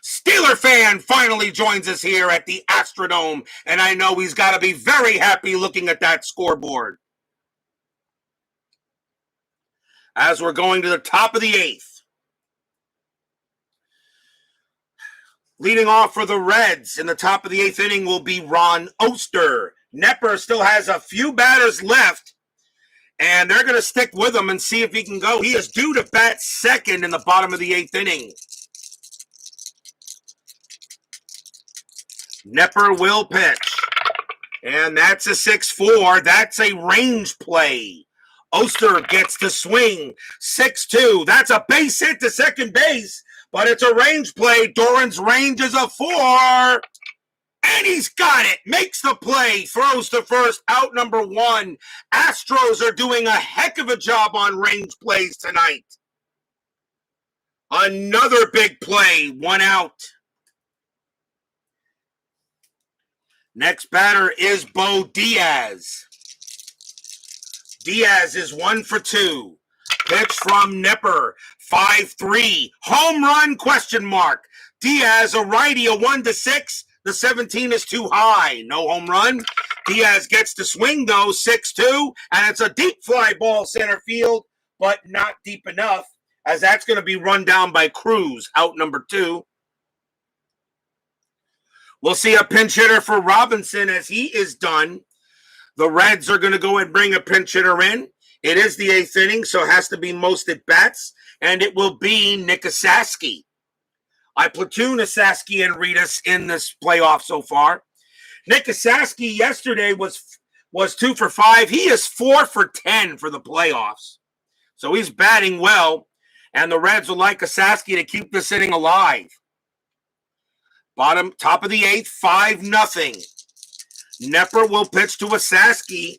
Steeler fan finally joins us here at the Astrodome, and I know he's got to be very happy looking at that scoreboard. As we're going to the top of the 8th. Leading off for the Reds in the top of the 8th inning will be Ron Oster. Knepper still has a few batters left, and they're going to stick with him and see if he can go. He is due to bat second in the bottom of the 8th inning. Knepper will pitch, and that's a 6-4. That's a range play. Oster gets to swing. 6-2. That's a base hit to second base, but it's a range play. Doran's range is a 4, and he's got it. Makes the play. Throws to first. Out number 1. Astros are doing a heck of a job on range plays tonight. Another big play. 1 out. Next batter is Bo Diaz. Diaz is 1 for 2. Pitch from Knepper. 5-3. Home run, question mark. Diaz, a righty, a 1-6. The 17 is too high. No home run. Diaz gets to swing, though, 6-2. And it's a deep fly ball center field, but not deep enough, as that's going to be run down by Cruz, out number 2. We'll see a pinch hitter for Robinson as he is done. The Reds are going to go and bring a pinch hitter in. It is the 8th inning, so it has to be most at bats, and it will be Nick Asaski. I platoon Asaski and Reedus in this playoff so far. Nick Asaski yesterday was 2 for 5. He is 4 for 10 for the playoffs. So he's batting well, and the Reds would like Asaski to keep this inning alive. Top of the 8th, 5-0. Knepper will pitch to Asaski.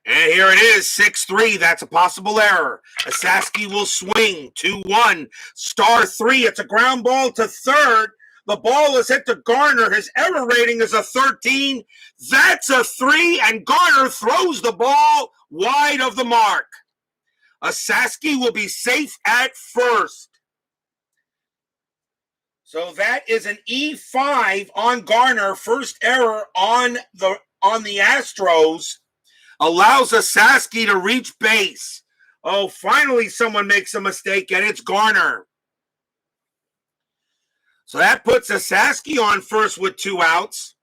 And here it is, 6-3. That's a possible error. Asaski will swing, 2-1. Star 3, it's a ground ball to third. The ball is hit to Garner. His error rating is a 13. That's a 3, and Garner throws the ball wide of the mark. Asaski will be safe at first. So that is an E5 on Garner. First error on the Astros. Allows Asaski to reach base. Oh, finally someone makes a mistake, and it's Garner. So that puts Asaski on first with 2 outs.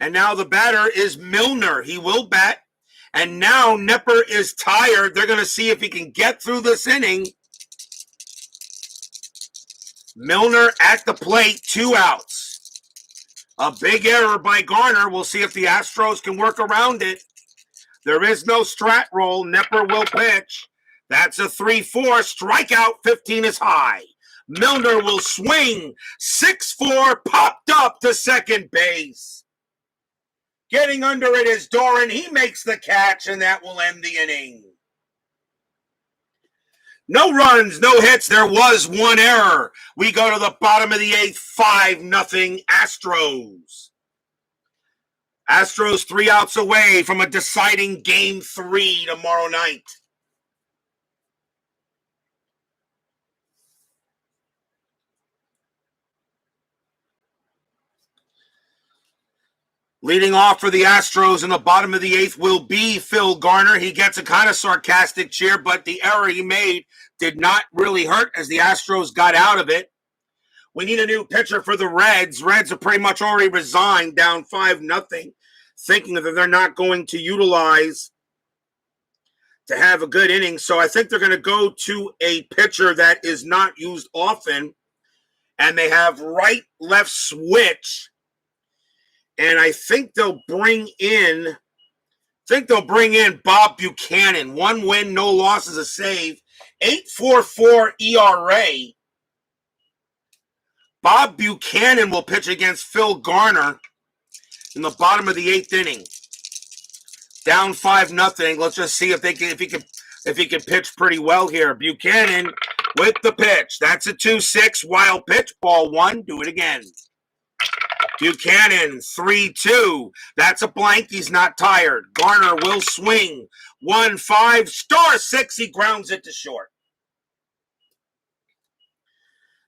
And now the batter is Milner. He will bat. And now Knepper is tired. They're going to see if he can get through this inning. Milner at the plate, 2 outs. A big error by Garner. We'll see if the Astros can work around it. There is no strat roll. Knepper will pitch. That's a 3-4. Strikeout, 15 is high. Milner will swing. 6-4, popped up to second base. Getting under it is Doran. He makes the catch, and that will end the inning. No runs, no hits. There was 1 error. We go to the bottom of the 8th, 5-0 Astros. Astros 3 outs away from a deciding Game 3 tomorrow night. Leading off for the Astros in the bottom of the 8th will be Phil Garner. He gets a kind of sarcastic cheer, but the error he made did not really hurt as the Astros got out of it. We need a new pitcher for the Reds. Reds are pretty much already resigned, down 5-0, thinking that they're not going to utilize to have a good inning. So I think they're going to go to a pitcher that is not used often, and they have right-left switch. And I think they'll bring in Bob Buchanan. 1 win, no losses, a save. 8.44 ERA. Bob Buchanan will pitch against Phil Garner in the bottom of the 8th inning. Down 5-0. Let's just see if he can pitch pretty well here. Buchanan with the pitch. That's a 2-6 wild pitch. Ball 1. Do it again. Buchanan, 3-2. That's a blank. He's not tired. Garner will swing. 1-5. Star 6. He grounds it to short.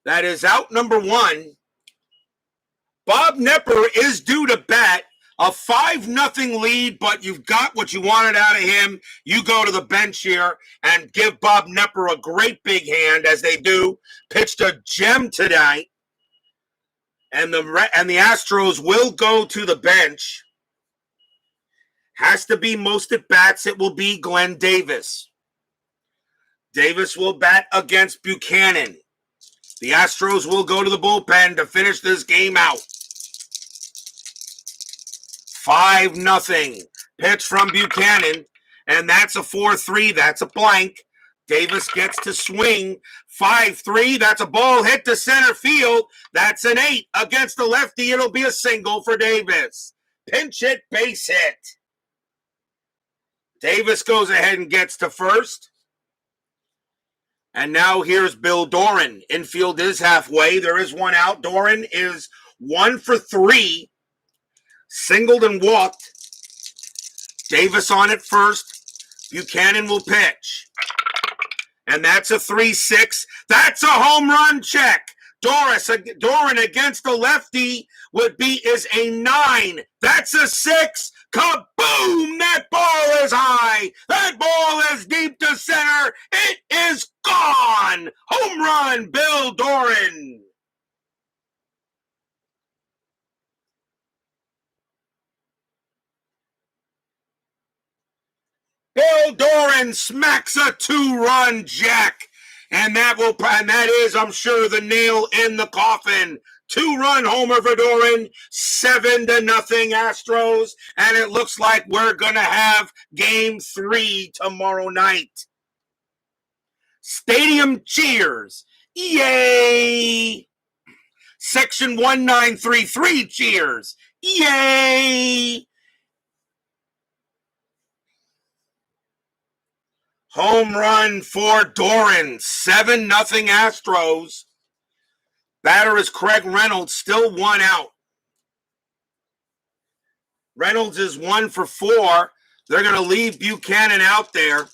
That is out number 1. Bob Knepper is due to bat. A 5-0 lead, but you've got what you wanted out of him. You go to the bench here and give Bob Knepper a great big hand, as they do. Pitched a gem tonight. And the Astros will go to the bench. Has to be most at bats. It will be Glenn Davis. Davis will bat against Buchanan. The Astros will go to the bullpen to finish this game out. 5-0. Pitch from Buchanan. And that's a 4-3. That's a blank. Davis gets to swing. 5-3. That's a ball hit to center field. That's an 8 against the lefty. It'll be a single for Davis. Pinch hit, base hit. Davis goes ahead and gets to first. And now here's Bill Doran. Infield is halfway. There is 1 out. Doran is 1 for 3. Singled and walked. Davis on it first. Buchanan will pitch. And that's a 3-6. That's a home run check. Doran against the lefty is a 9. That's a 6. Kaboom! That ball is high. That ball is deep to center. It is gone. Home run, Bill Doran. Doran smacks a 2-run jack. And that is, I'm sure, the nail in the coffin. 2-run homer for Doran, 7-0 Astros, and it looks like we're going to have Game 3 tomorrow night. Stadium cheers. Yay! Section 1933 cheers. Yay! Home run for Doran, 7-0 Astros. Batter is Craig Reynolds, still 1 out. Reynolds is 1 for 4. They're going to leave Buchanan out there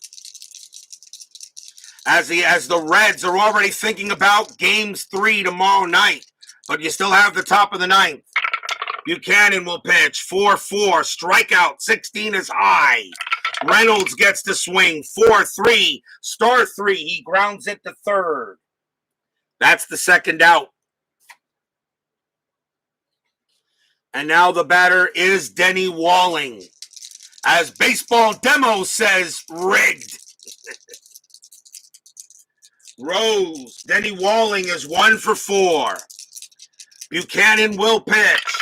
as the Reds are already thinking about Games 3 tomorrow night. But you still have the top of the 9th. Buchanan will pitch, 4-4, strikeout, 16 is high. Reynolds gets the swing, 4-3, star 3. He grounds it to third. That's the 2nd out. And now the batter is Denny Walling. As Baseball Demo says, rigged. Rose, Denny Walling is 1 for 4. Buchanan will pitch.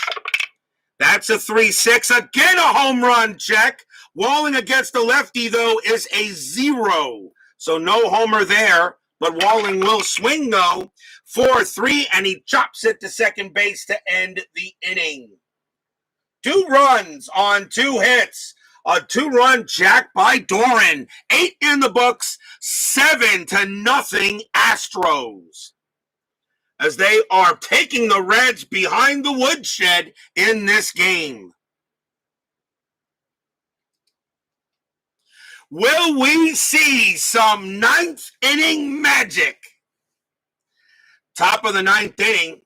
That's a 3-6. Again, a home run check. Walling against the lefty, though, is a 0. So no homer there. But Walling will swing, though. 4-3, and he chops it to second base to end the inning. 2 runs on 2 hits. A 2-run jack by Doran. 8 in the books. 7-0 Astros. As they are taking the Reds behind the woodshed in this game. Will we see some 9th inning magic? Top of the 9th inning.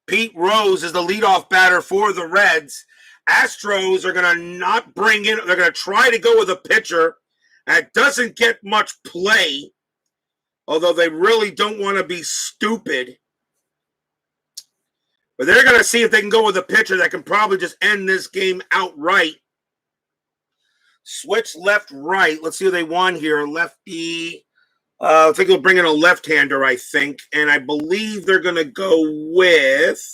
Pete Rose is the leadoff batter for the Reds. Astros are going to not bring in, they're going to try to go with a pitcher that doesn't get much play, although they really don't want to be stupid. But they're going to see if they can go with a pitcher that can probably just end this game outright. Switch left-right. Let's see who they want here. Lefty. I think they'll bring in a left-hander, I think. And I believe they're going to go with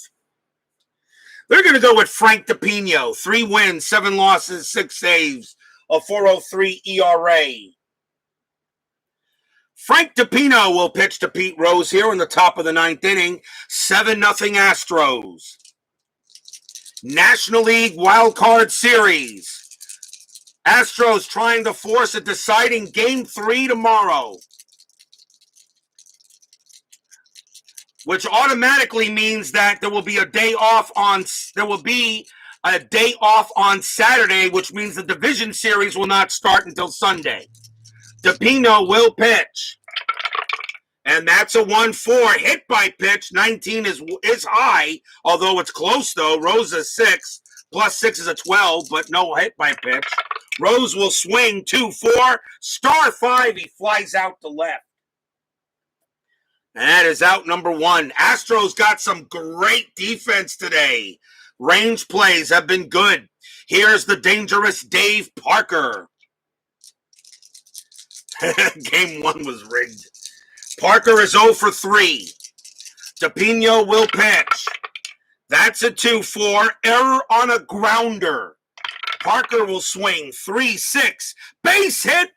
Frank DePino. 3 wins, 7 losses, 6 saves, a 4.03 ERA. Frank DePino will pitch to Pete Rose here in the top of the 9th inning. 7-0 Astros. National League Wild Card Series. Astros trying to force a deciding Game 3 tomorrow, which automatically means that there will be a day off on Saturday, which means the division series will not start until Sunday. DePino will pitch, and that's a 1-4 hit by pitch. 19 is high, although it's close though. Rose is 6 plus 6 is a 12, but no hit by pitch. Rose will swing 2-4, star 5. He flies out to left. And that is out number 1. Astros got some great defense today. Range plays have been good. Here's the dangerous Dave Parker. Game 1 was rigged. Parker is 0 for 3. DePino will pitch. That's a 2-4. Error on a grounder. Parker will swing 3-6. Base hit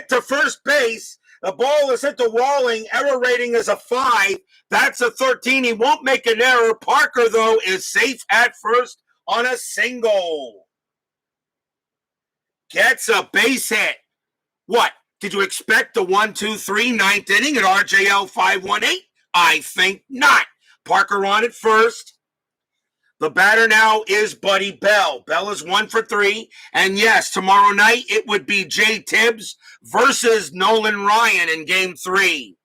to first base. The ball is hit to Walling. Error rating is a 5. That's a 13. He won't make an error. Parker, though, is safe at first on a single. Gets a base hit. What? Did you expect the 1-2-3 9th inning at RJL 518? I think not. Parker on it first. The batter now is Buddy Bell. Bell is 1 for 3. And yes, tomorrow night it would be Jay Tibbs versus Nolan Ryan in Game 3.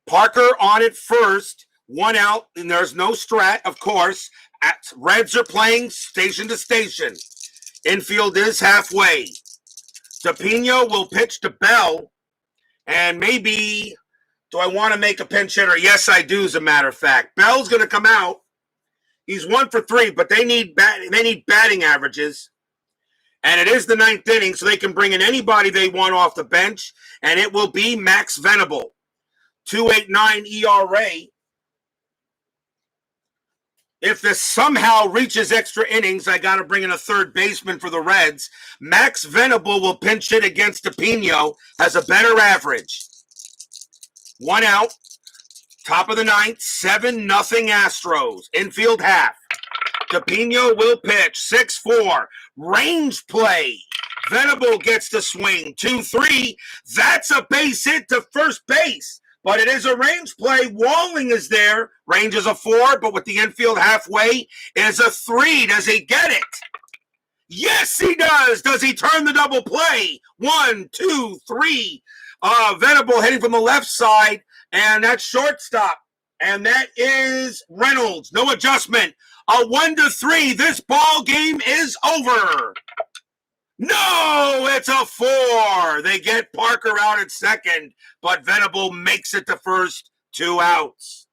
Parker on it first. 1 out, and there's no strat, of course. Reds are playing station to station. Infield is halfway. DePino will pitch to Bell. And maybe... do I want to make a pinch hitter? Yes, I do, as a matter of fact. Bell's going to come out. He's 1 for 3, but they need batting averages. And it is the 9th inning, so they can bring in anybody they want off the bench, and it will be Max Venable. 2.89 ERA. If this somehow reaches extra innings, I got to bring in a third baseman for the Reds. Max Venable will pinch hit against DePino, has a better average. 1 out, top of the 9th, 7-0 Astros. Infield half. DePino will pitch, 6-4. Range play. Venable gets the swing, 2-3. That's a base hit to first base. But it is a range play. Walling is there. Range is a 4, but with the infield halfway is a 3. Does he get it? Yes, he does. Does he turn the double play? 1, 2, 3. Venable hitting from the left side, and that's shortstop. And that is Reynolds. No adjustment. A 1-3. This ball game is over. No, it's a 4. They get Parker out at second, but Venable makes it to first, 2 outs.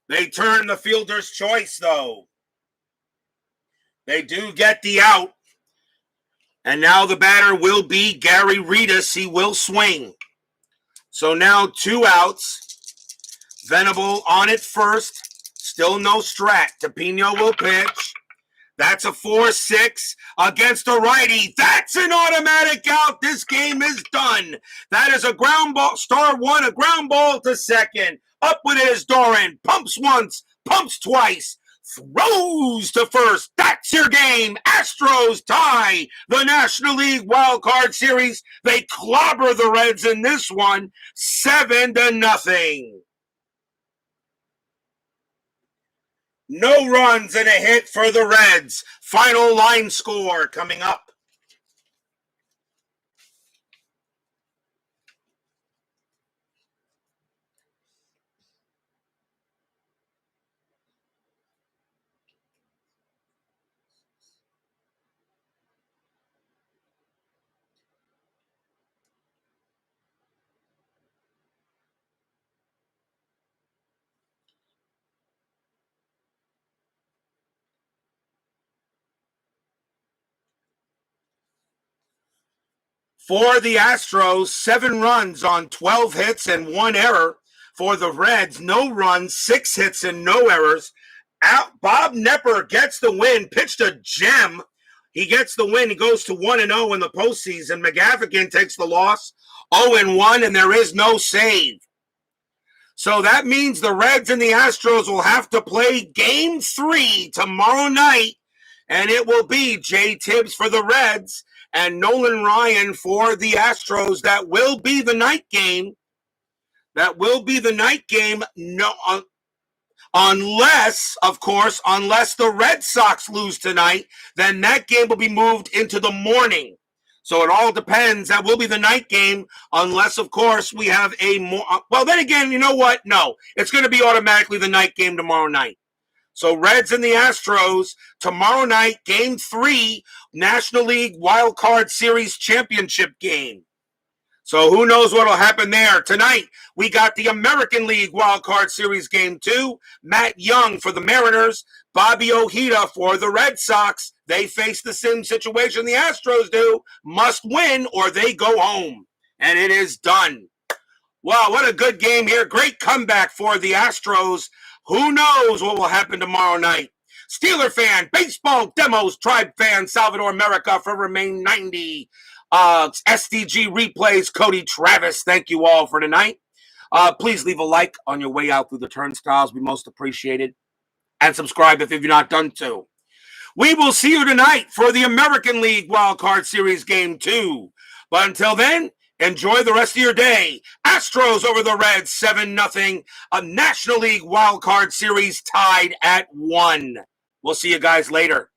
They turn the fielder's choice, though. They do get the out. And now the batter will be Gary Reedus. He will swing. So now 2 outs. Venable on it first. Still no strat. DePino will pitch. That's a 4-6 against a righty. That's an automatic out. This game is done. That is a ground ball. Star 1, a ground ball to second. Up with it is Doran. Pumps once, pumps twice. Throws to first. That's your game. Astros tie the National League Wild Card Series. They clobber the Reds in this one, 7-0. No runs and a hit for the Reds. Final line score coming up. For the Astros, 7 runs on 12 hits and 1 error. For the Reds, no runs, 6 hits and no errors. Bob Knepper gets the win, pitched a gem. He gets the win. He goes to 1-0 in the postseason. McGaffigan takes the loss, 0-1, and there is no save. So that means the Reds and the Astros will have to play Game 3 tomorrow night, and it will be Jay Tibbs for the Reds and Nolan Ryan for the Astros. That will be the night game. That will be the night game. No, unless the Red Sox lose tonight, then that game will be moved into the morning. So it all depends. That will be the night game, unless, of course, we have a more. Well, then again, you know what? No, it's going to be automatically the night game tomorrow night. So Reds and the Astros tomorrow night, Game 3, National League Wild Card Series Championship game. So who knows what will happen there. Tonight, we got the American League Wild Card Series Game 2. Matt Young for the Mariners, Bobby Ojeda for the Red Sox. They face the same situation the Astros do. Must win or they go home. And it is done. Wow, what a good game here. Great comeback for the Astros. Who knows what will happen tomorrow night? Steeler fan, baseball demos, Tribe fan, Salvador America for Remain 90. SDG replays, Cody Travis. Thank you all for tonight. Please leave a like on your way out through the turnstiles. We most appreciated. And subscribe if you've not done so. We will see you tonight for the American League Wild Card Series Game 2. But until then, enjoy the rest of your day. Astros over the Reds, 7-0. A National League Wild Card Series tied at 1. We'll see you guys later.